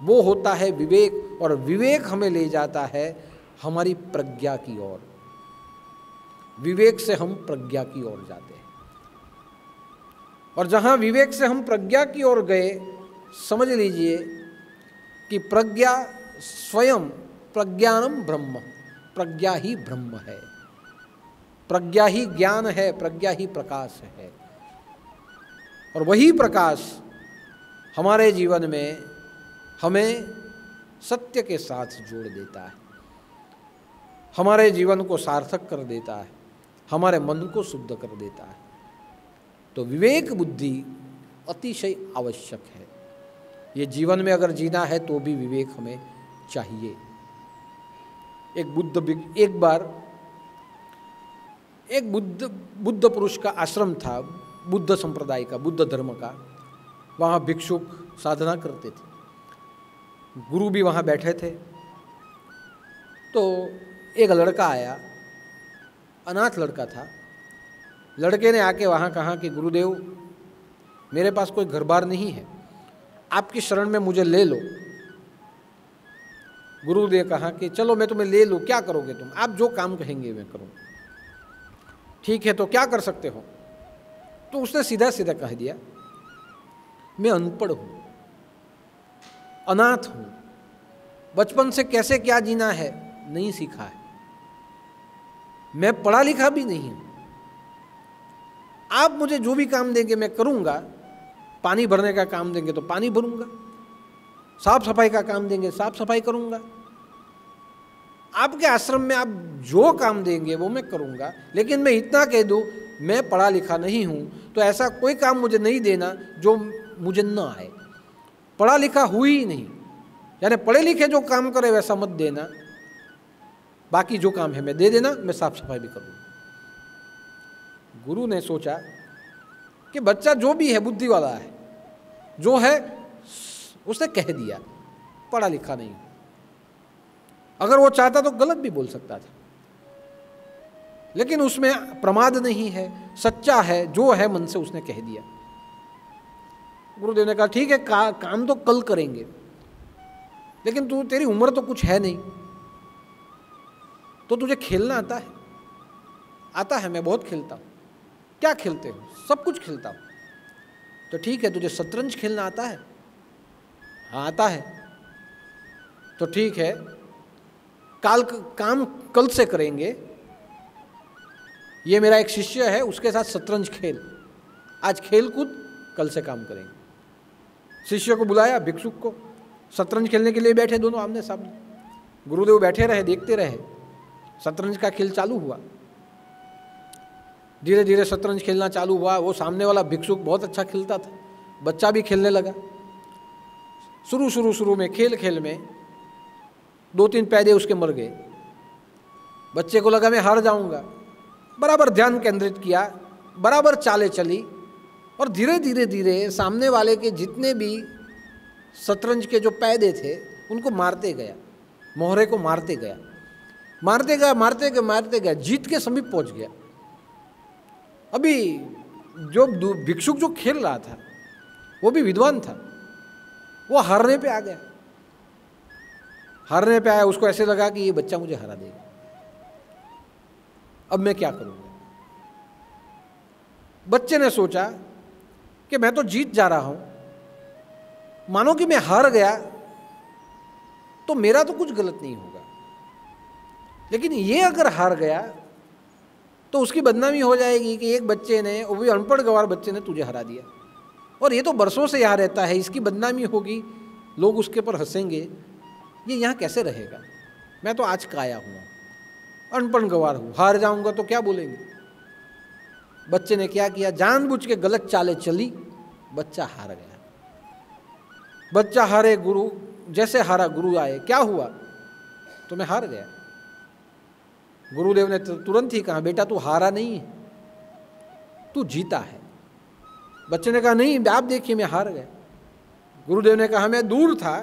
S2: वो होता है विवेक, और विवेक हमें ले जाता है हमारी प्रज्ञा की ओर। विवेक से हम प्रज्ञा की ओर जाते हैं, और जहाँ विवेक से हम प्रज्ञा की ओर गए, समझ लीजिए कि प्रज्ञा स्वयं प्रज्ञानम ब्रह्म, प्रज्ञा ही ब्रह्म है, प्रज्ञा ही ज्ञान है, प्रज्ञा ही प्रकाश है। और वही प्रकाश हमारे जीवन में हमें सत्य के साथ जोड़ देता है, हमारे जीवन को सार्थक कर देता है, हमारे मन को शुद्ध कर देता है। तो विवेक बुद्धि अतिशय आवश्यक है। ये जीवन में अगर जीना है तो भी विवेक हमें चाहिए। एक बार एक बुद्ध पुरुष का आश्रम था, बुद्ध संप्रदाय का, बुद्ध धर्म का। वहाँ भिक्षुक साधना करते थे, गुरु भी वहाँ बैठे थे। तो एक लड़का आया, अनाथ लड़का था। लड़के ने आके वहाँ कहा कि गुरुदेव, मेरे पास कोई घर बार नहीं है, आपकी शरण में मुझे ले लो। गुरुदेव कहा कि चलो मैं तुम्हें ले लूँ, क्या करोगे तुम? आप जो काम कहेंगे मैं करूँगा। ठीक है, तो क्या कर सकते हो? तो उसने सीधा सीधा कह दिया, मैं अनपढ़ हूँ, अनाथ हूँ, बचपन से कैसे क्या जीना है नहीं सीखा है, मैं पढ़ा लिखा भी नहीं हूँ। आप मुझे जो भी काम देंगे मैं करूँगा। पानी भरने का काम देंगे तो पानी भरूँगा, साफ सफाई का काम देंगे साफ सफाई करूँगा, आपके आश्रम में आप जो काम देंगे वो मैं करूँगा। लेकिन मैं इतना कह दूँ, मैं पढ़ा लिखा नहीं हूँ, तो ऐसा कोई काम मुझे नहीं देना जो मुझे ना आए। पढ़ा लिखा हुई ही नहीं, यानी पढ़े लिखे जो काम करे वैसा मत देना, बाकी जो काम है मैं दे देना, मैं साफ सफाई भी करूँगा। गुरु ने सोचा कि बच्चा जो भी है बुद्धि वाला है, जो है उसने कह दिया पढ़ा लिखा नहीं। अगर वो चाहता तो गलत भी बोल सकता था, लेकिन उसमें प्रमाद नहीं है, सच्चा है, जो है मन से उसने कह दिया। गुरुदेव ने कहा ठीक है, काम तो कल करेंगे, लेकिन तू, तेरी उम्र तो कुछ है नहीं, तो तुझे खेलना आता है? आता है, मैं बहुत खेलता हूँ। क्या खेलते हो? सब कुछ खेलता हूँ। तो ठीक है, तुझे शतरंज खेलना आता है? हाँ आता है। तो ठीक है, काम कल से करेंगे। ये मेरा एक शिष्य है, उसके साथ शतरंज खेल, आज खेल कूद, कल से काम करेंगे। शिष्य को बुलाया, भिक्षुक को, शतरंज खेलने के लिए बैठे दोनों आमने सामने। गुरुदेव बैठे रहे, देखते रहे, शतरंज का खेल चालू हुआ। धीरे धीरे शतरंज खेलना चालू हुआ। वो सामने वाला भिक्षुक बहुत अच्छा खेलता था, बच्चा भी खेलने लगा। शुरू में खेल में 2-3 पैदे उसके मर गए। बच्चे को लगा मैं हार जाऊंगा, बराबर ध्यान केंद्रित किया, बराबर चालें चली, और धीरे धीरे सामने वाले के जितने भी शतरंज के जो पैदे थे उनको मारते गया, मोहरे को मारते गया, जीत के समीप पहुंच गया। अभी जो भिक्षुक जो खेल रहा था वो भी विद्वान था, वो हारने पे आ गया। हारने पे आया, उसको ऐसे लगा कि ये बच्चा मुझे हरा देगा, अब मैं क्या करूंगा। बच्चे ने सोचा कि मैं तो जीत जा रहा हूं, मानो कि मैं हार गया तो मेरा तो कुछ गलत नहीं होगा, लेकिन ये अगर हार गया तो उसकी बदनामी हो जाएगी कि एक बच्चे ने, वो भी अनपढ़ गंवार बच्चे ने, तुझे हरा दिया, और ये तो बरसों से यहाँ रहता है, इसकी बदनामी होगी, लोग उसके पर हंसेंगे, ये यहाँ कैसे रहेगा। मैं तो आज काया हुआ, अनपढ़ गंवार हूँ, हार जाऊंगा तो क्या बोलेंगे। बच्चे ने क्या किया, जानबूझ के गलत चालें चली, बच्चा हार गया। बच्चा हारे, गुरु जैसे हारा, गुरु आए, क्या हुआ? तो मैं हार गया। गुरुदेव ने तुरंत ही कहा, बेटा तू हारा नहीं है, तू जीता है। बच्चे ने कहा नहीं, आप देखिए मैं हार गया। गुरुदेव ने कहा मैं दूर था,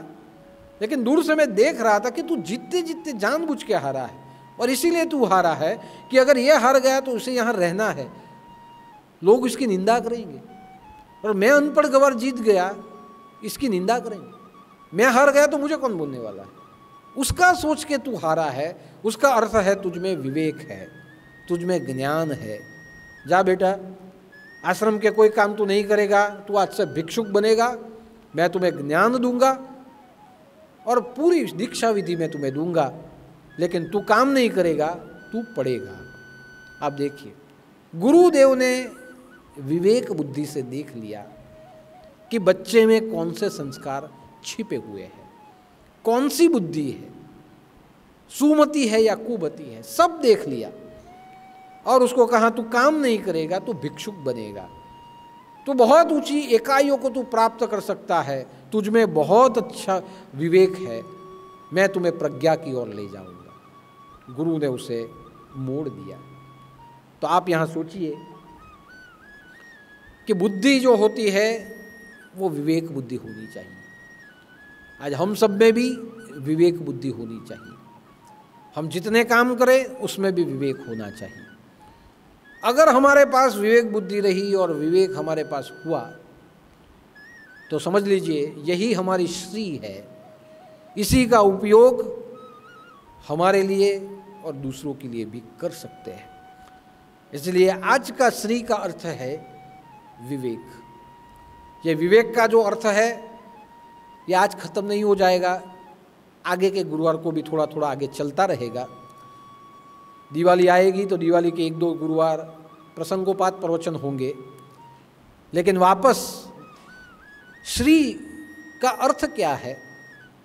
S2: लेकिन दूर से मैं देख रहा था कि तू जीतते जीतते जानबूझ के हारा है, और इसीलिए तू हारा है कि अगर ये हार गया तो उसे यहाँ रहना है, लोग इसकी निंदा करेंगे, और मैं अनपढ़ गंवार जीत गया, इसकी निंदा करेंगे। मैं हार गया तो मुझे कौन बोलने वाला है। उसका सोच के तू हारा है, उसका अर्थ है तुझ में विवेक है, तुझ में ज्ञान है। जा बेटा, आश्रम के कोई काम तू नहीं करेगा, तू आज से भिक्षुक बनेगा, मैं तुम्हें ज्ञान दूंगा और पूरी दीक्षा विधि में तुम्हें दूंगा, लेकिन तू काम नहीं करेगा, तू पढ़ेगा। आप देखिए, गुरुदेव ने विवेक बुद्धि से देख लिया कि बच्चे में कौन से संस्कार छिपे हुए हैं, कौन सी बुद्धि है, सुमति है या कुमति है, सब देख लिया और उसको कहा तू काम नहीं करेगा तो भिक्षुक बनेगा, तो बहुत ऊंची इकाइयों को तू प्राप्त कर सकता है, तुझ में बहुत अच्छा विवेक है, मैं तुम्हें प्रज्ञा की ओर ले जाऊंगा। गुरु ने उसे मोड़ दिया। तो आप यहाँ सोचिए कि बुद्धि जो होती है वो विवेक बुद्धि होनी चाहिए। आज हम सब में भी विवेक बुद्धि होनी चाहिए। हम जितने काम करें उसमें भी विवेक होना चाहिए। अगर हमारे पास विवेक बुद्धि रही और विवेक हमारे पास हुआ तो समझ लीजिए यही हमारी श्री है। इसी का उपयोग हमारे लिए और दूसरों के लिए भी कर सकते हैं। इसलिए आज का श्री का अर्थ है विवेक। ये विवेक का जो अर्थ है ये आज खत्म नहीं हो जाएगा, आगे के गुरुवार को भी थोड़ा थोड़ा आगे चलता रहेगा। दिवाली आएगी तो दिवाली के 1-2 गुरुवार प्रसंगोपात प्रवचन होंगे, लेकिन वापस श्री का अर्थ क्या है,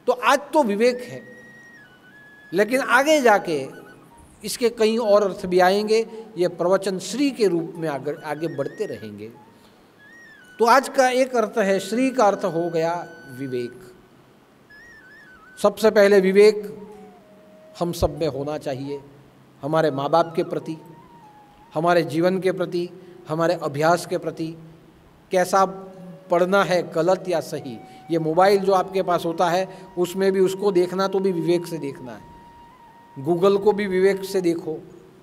S2: तो आज तो विवेक है, लेकिन आगे जाके इसके कई और अर्थ भी आएंगे। ये प्रवचन श्री के रूप में आगे बढ़ते रहेंगे। तो आज का एक अर्थ है, श्री का अर्थ हो गया विवेक। सबसे पहले विवेक हम सब में होना चाहिए, हमारे माँ बाप के प्रति, हमारे जीवन के प्रति, हमारे अभ्यास के प्रति। कैसा पढ़ना है, गलत या सही। ये मोबाइल जो आपके पास होता है उसमें भी उसको देखना तो भी विवेक से देखना है। गूगल को भी विवेक से देखो,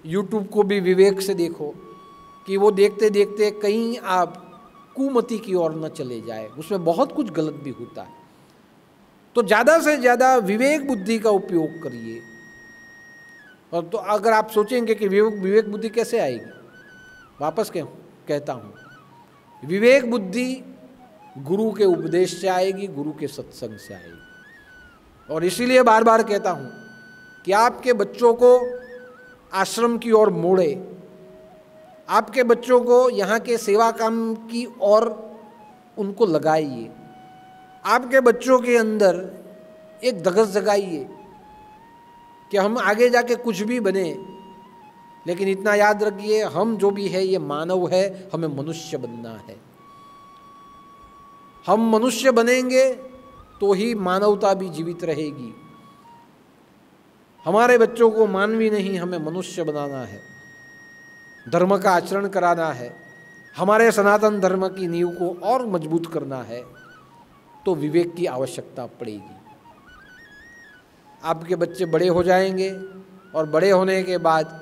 S2: यूट्यूब को भी विवेक से देखो कि वो देखते देखते कहीं आप कुमति की ओर न चले जाए, उसमें बहुत कुछ गलत भी होता है। तो ज़्यादा से ज़्यादा विवेक बुद्धि का उपयोग करिए। और तो अगर आप सोचेंगे कि विवेक बुद्धि कैसे आएगी, वापस कहता हूँ, विवेक बुद्धि गुरु के उपदेश से आएगी, गुरु के सत्संग से आएगी। और इसीलिए बार बार कहता हूँ कि आपके बच्चों को आश्रम की ओर मोड़े, आपके बच्चों को यहाँ के सेवा काम की ओर उनको लगाइए, आपके बच्चों के अंदर एक धगस जगाइए कि हम आगे जाके कुछ भी बने, लेकिन इतना याद रखिए हम जो भी है ये मानव है, हमें मनुष्य बनना है। हम मनुष्य बनेंगे तो ही मानवता भी जीवित रहेगी। हमारे बच्चों को मानवी नहीं, हमें मनुष्य बनाना है, धर्म का आचरण कराना है, हमारे सनातन धर्म की नींव को और मजबूत करना है, तो विवेक की आवश्यकता पड़ेगी। आपके बच्चे बड़े हो जाएंगे और बड़े होने के बाद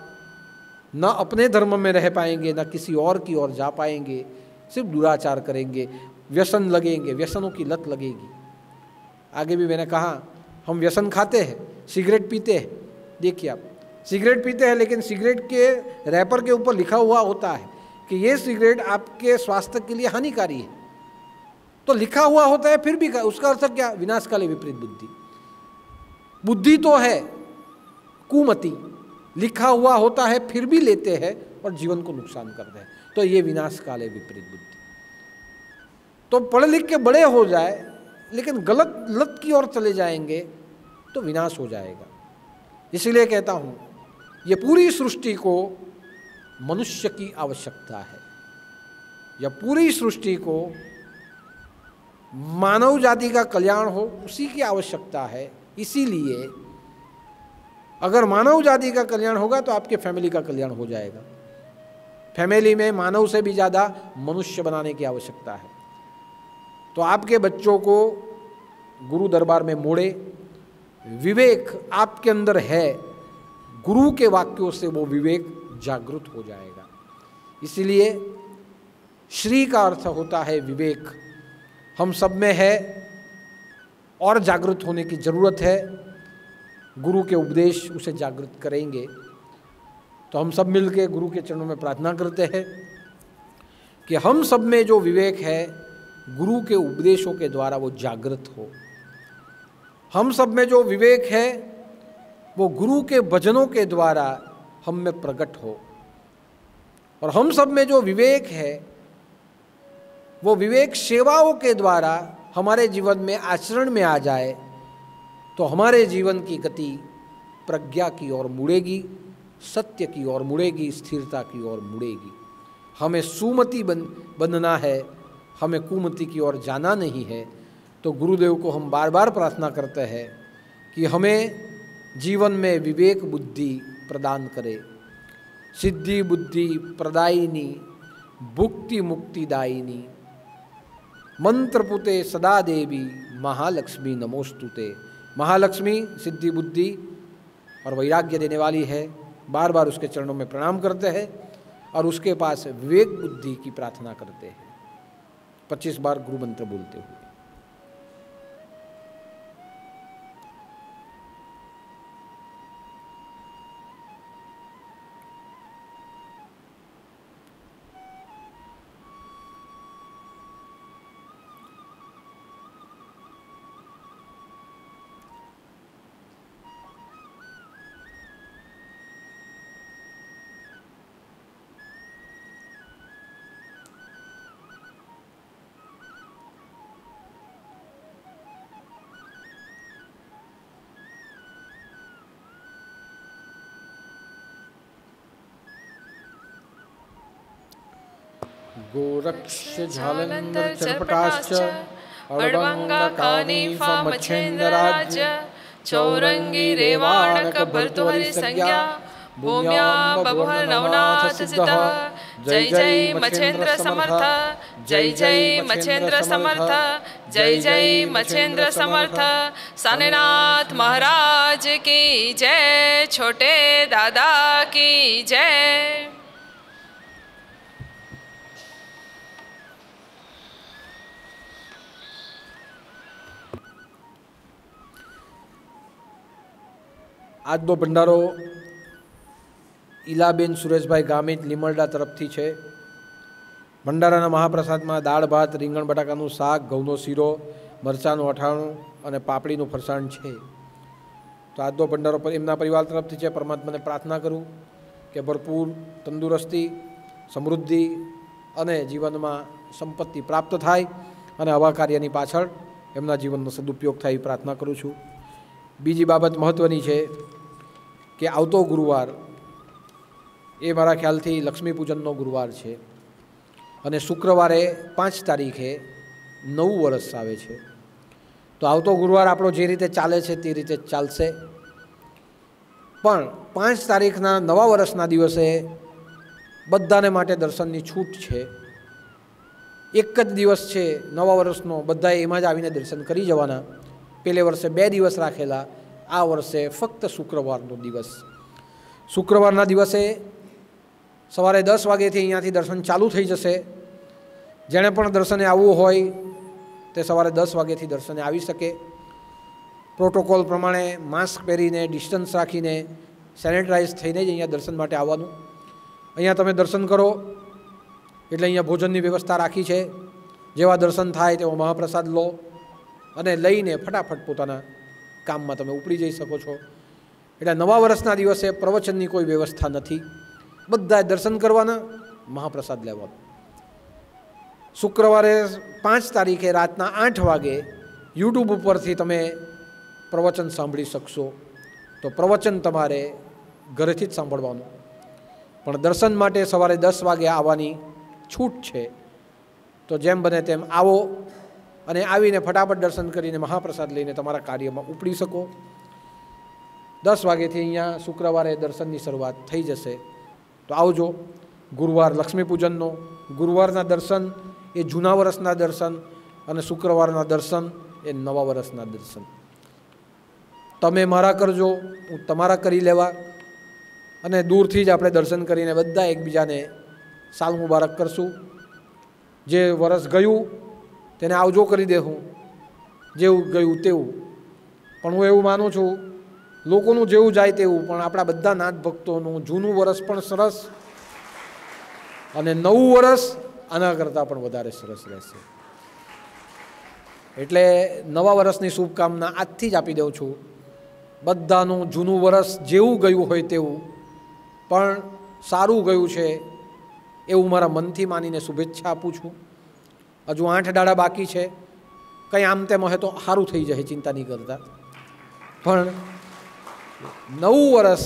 S2: न अपने धर्म में रह पाएंगे, न किसी और की ओर जा पाएंगे, सिर्फ दुराचार करेंगे, व्यसन लगेंगे, व्यसनों की लत लगेगी। आगे भी मैंने कहा हम व्यसन खाते हैं, सिगरेट पीते हैं। देखिए आप सिगरेट पीते हैं, लेकिन सिगरेट के रैपर के ऊपर लिखा हुआ होता है कि ये सिगरेट आपके स्वास्थ्य के लिए हानिकारी है, तो लिखा हुआ होता है, फिर भी उसका अर्थ क्या? विनाशकाले विपरीत बुद्धि। बुद्धि तो है कुमति, लिखा हुआ होता है फिर भी लेते हैं और जीवन को नुकसान करते हैं, तो ये विनाशकाले विपरीत बुद्धि। तो पढ़ लिख के बड़े हो जाए लेकिन गलत लत की ओर चले जाएंगे तो विनाश हो जाएगा। इसलिए कहता हूँ ये पूरी सृष्टि को मनुष्य की आवश्यकता है, या पूरी सृष्टि को मानव जाति का कल्याण हो उसी की आवश्यकता है। इसीलिए अगर मानव जाति का कल्याण होगा तो आपके फैमिली का कल्याण हो जाएगा। फैमिली में मानव से भी ज़्यादा मनुष्य बनाने की आवश्यकता है। तो आपके बच्चों को गुरु दरबार में मोड़े, विवेक आपके अंदर है, गुरु के वाक्यों से वो विवेक जागृत हो जाएगा। इसलिए श्री का अर्थ होता है विवेक। हम सब में है, और जागृत होने की ज़रूरत है। गुरु के उपदेश उसे जागृत करेंगे। तो हम सब मिलके गुरु के चरणों में प्रार्थना करते हैं कि हम सब में जो विवेक है गुरु के उपदेशों के द्वारा वो जागृत हो। हम सब में जो विवेक है वो गुरु के भजनों के द्वारा हम में प्रकट हो। और हम सब में जो विवेक है वो विवेक सेवाओं के द्वारा हमारे जीवन में आचरण में आ जाए तो हमारे जीवन की गति प्रज्ञा की ओर मुड़ेगी, सत्य की ओर मुड़ेगी, स्थिरता की ओर मुड़ेगी। हमें सुमति बनना है, हमें कुमति की ओर जाना नहीं है। तो गुरुदेव को हम बार बार प्रार्थना करते हैं कि हमें जीवन में विवेक बुद्धि प्रदान करे। सिद्धि बुद्धि प्रदायिनी भुक्ति मुक्तिदायिनी मंत्रपुते सदा देवी महालक्ष्मी नमोस्तुते। महालक्ष्मी सिद्धि बुद्धि और वैराग्य देने वाली है। बार बार उसके चरणों में प्रणाम करते हैं और उसके पास विवेक बुद्धि की प्रार्थना करते हैं। 25 बार गुरु मंत्र बोलते हुए। गोरक्ष झालंधर चरपटाश्च अड़वंगा मच्छेंद्रराज चौरंगी रेवाणक भर्तुहरि संज्ञा भूम्या बभुर नवनाथ सिद्धः। जय जय मच्छेंद्र समर्थ, जय जय मच्छेंद्र समर्थ, जय जय मच्छेंद्र समर्थ। सानेनाथ महाराज की जय, छोटे दादा की जय। આજનો ભંડારો ઈલાબેન સુરેશભાઈ ગામિત લીમરડા તરફથી છે। ભંડારાના મહાપ્રસાદમાં દાળ ભાત, રીંગણ બટાકાનું શાક, ઘઉંનો શીરો, મરચાંનું અઠાણું અને પાપડીનું ફરસાણ છે। તો આજનો ભંડારો એમના પરિવાર તરફથી છે। પરમાત્માને પ્રાર્થના કરું કે ભરપૂર તંદુરસ્તી, સમૃદ્ધિ અને જીવનમાં સંપત્તિ પ્રાપ્ત થાય અને આવા કાર્યની પાછળ એમના જીવનનો સદુપયોગ થાય એ પ્રાર્થના કરું છું। બીજી બાબત મહત્ત્વની છે કે આવતો ગુરુવાર એ મારા ખ્યાલથી લક્ષ્મી પૂજનનો ગુરુવાર છે અને શુક્રવારે 5 તારીખે નવું વર્ષ આવે છે। તો આવતો ગુરુવાર આપણો જે રીતે ચાલે છે તે રીતે ચાલશે, પણ 5 તારીખના નવા વર્ષના દિવસે બધાને માટે દર્શનની છૂટ છે। એક જ દિવસ છે નવા વર્ષનો, બધાએ એમાં જ આવીને દર્શન કરી જવાના। પેલે વર્ષે 2 દિવસ રાખેલા, આ વર્ષે ફક્ત શુક્રવારનો દિવસ। શુક્રવારના દિવસે સવારે 10 વાગ્યાથી અહીંયાથી દર્શન ચાલુ થઈ જશે। જેણે પણ દર્શને આવવું હોય તે સવારે 10 વાગ્યાથી દર્શને આવી શકે। પ્રોટોકોલ પ્રમાણે માસ્ક પહેરીને, ડિસ્ટન્સ રાખીને, સેનેટાઇઝ થઈને જ અહીંયા દર્શન માટે આવવાનું। અહીંયા તમે દર્શન કરો એટલે અહીંયા ભોજનની વ્યવસ્થા રાખી છે। જેવા દર્શન થાય તેવો મહાપ્રસાદ લો અને લઈને ફટાફટ પોતાના કામમાં તમે ઉપડી જઈ શકો છો। એટલે નવા વર્ષના દિવસે પ્રવચનની કોઈ વ્યવસ્થા નથી, બધા દર્શન કરવાના, મહાપ્રસાદ લેવાનો। શુક્રવારે 5 તારીખે રાતના 8 વાગે યુટ્યુબ ઉપરથી તમે પ્રવચન સાંભળી શકશો। તો પ્રવચન તમારે ઘરેથી જ સાંભળવાનું, પણ દર્શન માટે સવારે 10 વાગે આવવાની છૂટ છે। તો જેમ બને તેમ આવો અને આવીને ફટાફટ દર્શન કરીને મહાપ્રસાદ લઈને તમારા કાર્યમાં ઉપડી શકો। 10 વાગ્યાથી અહીંયા શુક્રવારે દર્શનની શરૂઆત થઈ જશે। તો આવજો। ગુરુવાર લક્ષ્મી પૂજનનો, ગુરુવારના દર્શન એ જૂના વર્ષના દર્શન અને શુક્રવારના દર્શન એ નવા વર્ષના દર્શન। તમે મારા કરજો, હું તમારા કરી લેવા, અને દૂરથી જ આપણે દર્શન કરીને બધા એકબીજાને સાલ મુબારક કરશું। જે વર્ષ ગયું તેને આવજો કરી દેવું, જેવું ગયું તેવું. પણ હું એવું માનું છું, લોકોનું જેવું જાય તેવું, પણ આપણા બધા નાથ ભક્તોનું જૂનું વરસ પણ સરસ અને નવું વરસ આના કરતાં પણ વધારે સરસ રહેશે. એટલે નવા વર્ષની શુભકામના આજથી જ આપી દઉં છું. બધાનું જૂનું વરસ જેવું ગયું હોય તેવું પણ સારું ગયું છે એવું મારા મનથી માનીને શુભેચ્છા આપું છું. હજુ 8 દાડા બાકી છે, કંઈ આમ તેમ હોય તો સારું થઈ જાય, ચિંતા નહીં કરતા. પણ નવું વર્ષ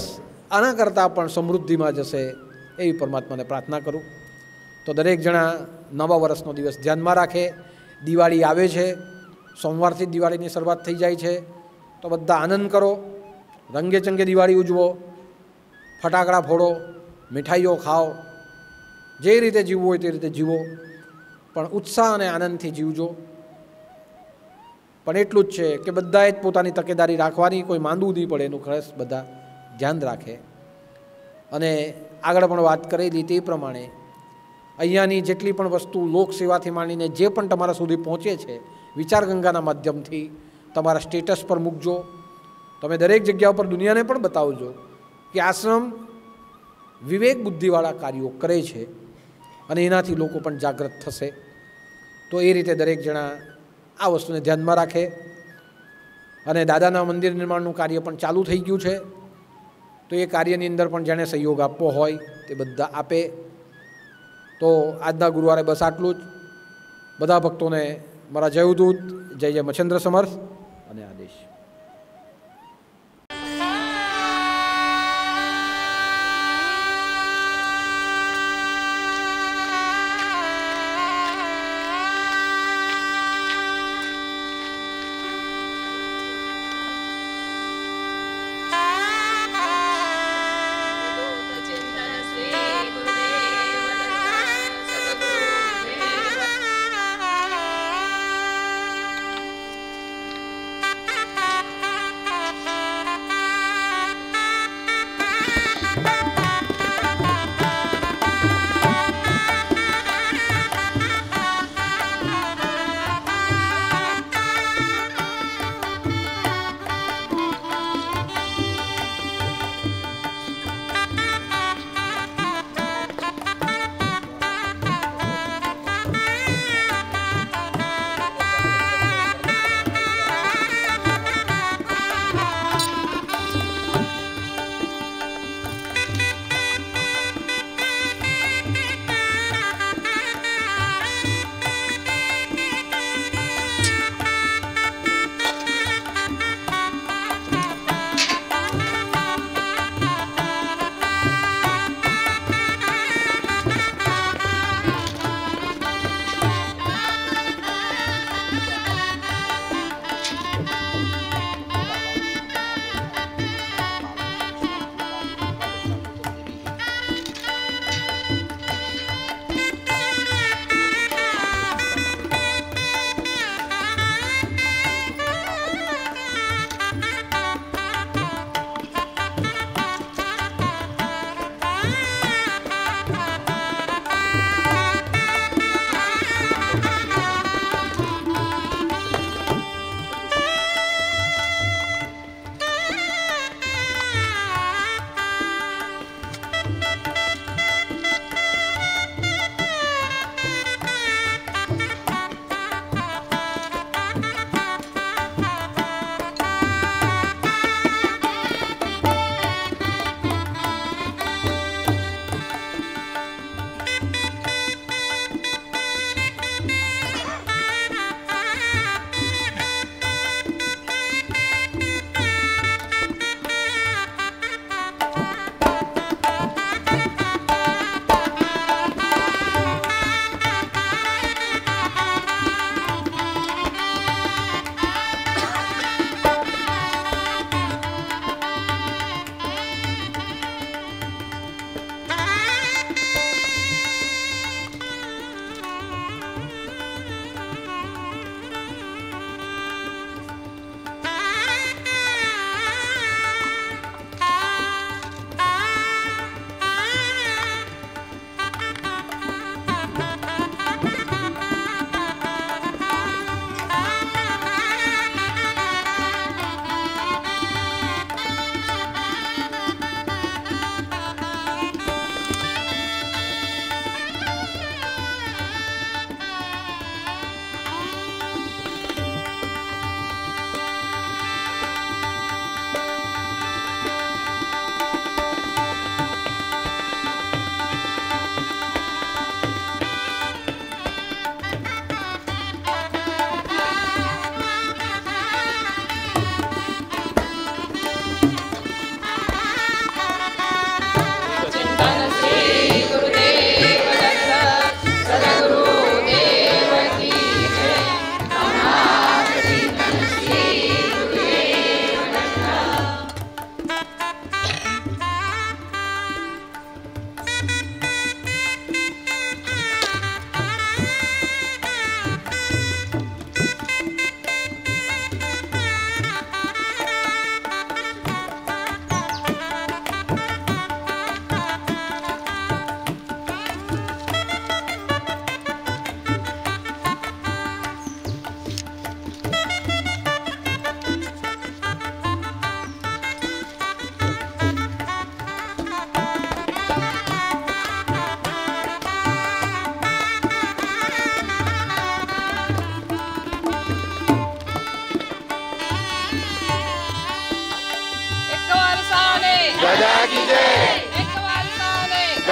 S2: આના કરતાં પણ સમૃદ્ધિમાં જશે એવી પરમાત્માને પ્રાર્થના કરું. તો દરેક જણા નવા વર્ષનો દિવસ ધ્યાનમાં રાખે. દિવાળી આવે છે, સોમવારથી જ દિવાળીની શરૂઆત થઈ જાય છે, તો બધા આનંદ કરો, રંગે ચંગે દિવાળી ઉજવો, ફટાકડા ફોડો, મીઠાઈઓ ખાઓ, જે રીતે જીવવું હોય તે રીતે જીવો, પણ ઉત્સાહ અને આનંદથી જીવજો. પણ એટલું જ છે કે બધાએ જ પોતાની તકેદારી રાખવાની, કોઈ માંદવું નહીં પડે એનું ખાસ બધા ધ્યાન રાખે. અને આગળ પણ વાત કરેલી તે પ્રમાણે અહીંયાની જેટલી પણ વસ્તુ લોકસેવાથી માંડીને જે પણ તમારા સુધી પહોંચે છે, વિચાર ગંગાના માધ્યમથી તમારા સ્ટેટસ પર મૂકજો. તમે દરેક જગ્યા પર દુનિયાને પણ બતાવજો કે આશ્રમ વિવેક બુદ્ધિવાળા કાર્યો કરે છે અને એનાથી લોકો પણ જાગૃત થશે. તો એ રીતે દરેક જણા આ વસ્તુને ધ્યાનમાં રાખે. અને દાદાના મંદિર નિર્માણનું કાર્ય પણ ચાલુ થઈ ગયું છે, તો એ કાર્યની અંદર પણ જેણે સહયોગ આપવો હોય તે બધા આપે. તો આજના ગુરુવારે બસ આટલું જ. બધા ભક્તોને મારા જયદૂત, જય જય મચ્છેન્દ્ર સમર્થ અને આદેશ.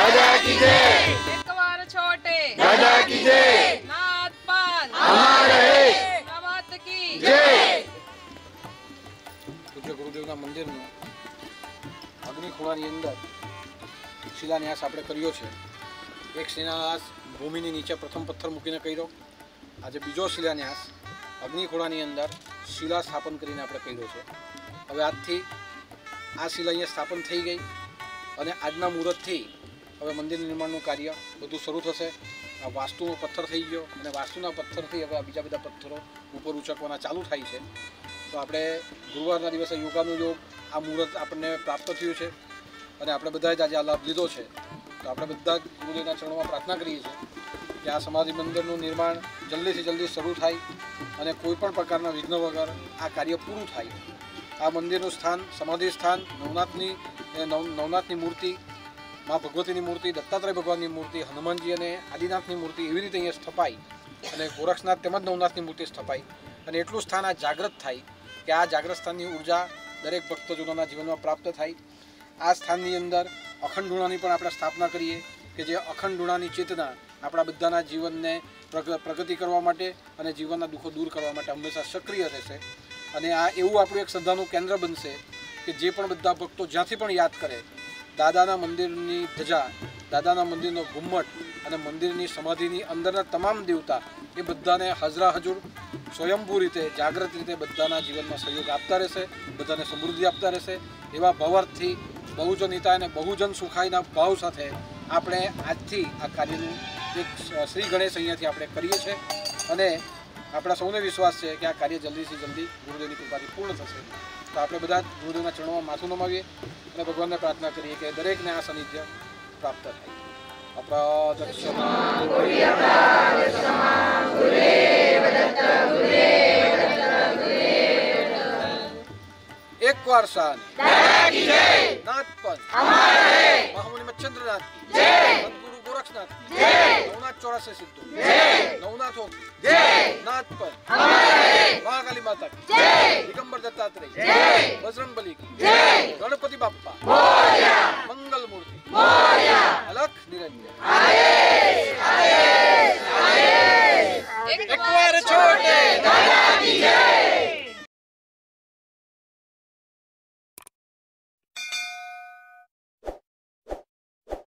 S4: राजा की जय,
S3: एक बार छोटे
S4: राजा की जय,
S3: नाथ पान
S4: अमर रहे,
S3: प्रभात की
S4: जय।
S2: પૂજ્ય ગુરુદેવના મંદિરનો અગ્નિખૂણાની અંદર શિલાન્યાસ આપણે કર્યો છે. એક શિલાન્યાસ ભૂમિની નીચે પ્રથમ પથ્થર મૂકીને કર્યો. આજે બીજો શિલાન્યાસ અગ્નિખૂણાની અંદર શિલા સ્થાપન કરીને આપણે કર્યો છે. હવે આજથી આ શિલા અહીંયા સ્થાપન થઈ ગઈ અને આજના મુહૂર્તથી હવે મંદિર નિર્માણનું કાર્ય બધું શરૂ થશે. આ વાસ્તુનો પથ્થર થઈ ગયો અને વાસ્તુના પથ્થરથી હવે આ બીજા બધા પથ્થરો ઉપર ઉચકવાના ચાલુ થાય છે. તો આપણે ગુરુવારના દિવસે યોગાનું યોગ આ મુહૂર્ત આપણને પ્રાપ્ત થયું છે અને આપણે બધાએ જ આજે આ લાભ લીધો છે. તો આપણે બધા જ ગુરુદેવના ચરણોમાં પ્રાર્થના કરીએ છીએ કે આ સમાધિ મંદિરનું નિર્માણ જલ્દીથી જલ્દી શરૂ થાય અને કોઈ પણ પ્રકારના વિઘ્ન વગર આ કાર્ય પૂરું થાય. આ મંદિરનું સ્થાન, સમાધિ સ્થાન, નવનાથની મૂર્તિ, મા ભગવતીની મૂર્તિ, દત્તાત્રેય ભગવાનની મૂર્તિ, હનુમાનજી અને આદિનાથની મૂર્તિ એવી રીતે અહીંયા સ્થપાઈ અને ગોરક્ષનાથ તેમજ નવનાથની મૂર્તિ સ્થપાઈ અને એટલું સ્થાન આ જાગૃત થાય કે આ જાગૃત સ્થાનની ઉર્જા દરેક ભક્તજનોના જીવનમાં પ્રાપ્ત થાય. આ સ્થાનની અંદર અખંડુણાની પણ આપણે સ્થાપના કરીએ કે જે અખંડુણાની ચેતના આપણા બધાના જીવનને પ્રગતિ કરવા માટે અને જીવનના દુઃખો દૂર કરવા માટે હંમેશા સક્રિય રહેશે. અને આ એવું આપણું એક શ્રદ્ધાનું કેન્દ્ર બનશે કે જે પણ બધા ભક્તો જ્યાંથી પણ યાદ કરે દાદાના મંદિરની ધજા, દાદાના મંદિરનો ઘુમ્મટ અને મંદિરની સમાધિની અંદરના તમામ દેવતા એ બધાને હાજરા હજુર સ્વયંભૂ રીતે જાગૃત રીતે બધાના જીવનમાં સહયોગ આપતા રહેશે, બધાને સમૃદ્ધિ આપતા રહેશે. એવા ભાવાર્થથી બહુજન હિતાય અને બહુજન સુખાયના ભાવ સાથે આપણે આજથી આ કાર્યનું એક શ્રી ગણેશ અહીંયાથી આપણે કરીએ છીએ અને આપણા સૌને વિશ્વાસ છે કે આ કાર્ય જલ્દીથી જલ્દી ગુરુદેવની કૃપાથી પૂર્ણ થશે. તો આપણે બધા જ ગુરુદેવના ચરણોમાં માથું નમાવીએ અને ભગવાનને પ્રાર્થના કરીએ કે દરેકને આ સાનિધ્ય પ્રાપ્ત થાય. એકવાર શાન નાથ પંથ મહામુનિ મચ્છન્દ્રનાથ સદગુરુ ગોરક્ષનાથ નવનાથ 84 સિદ્ધો નવનાથો નાથ પંથ મહાકાલી માતા દિગંબર દત્તાત્રેય બજરંગ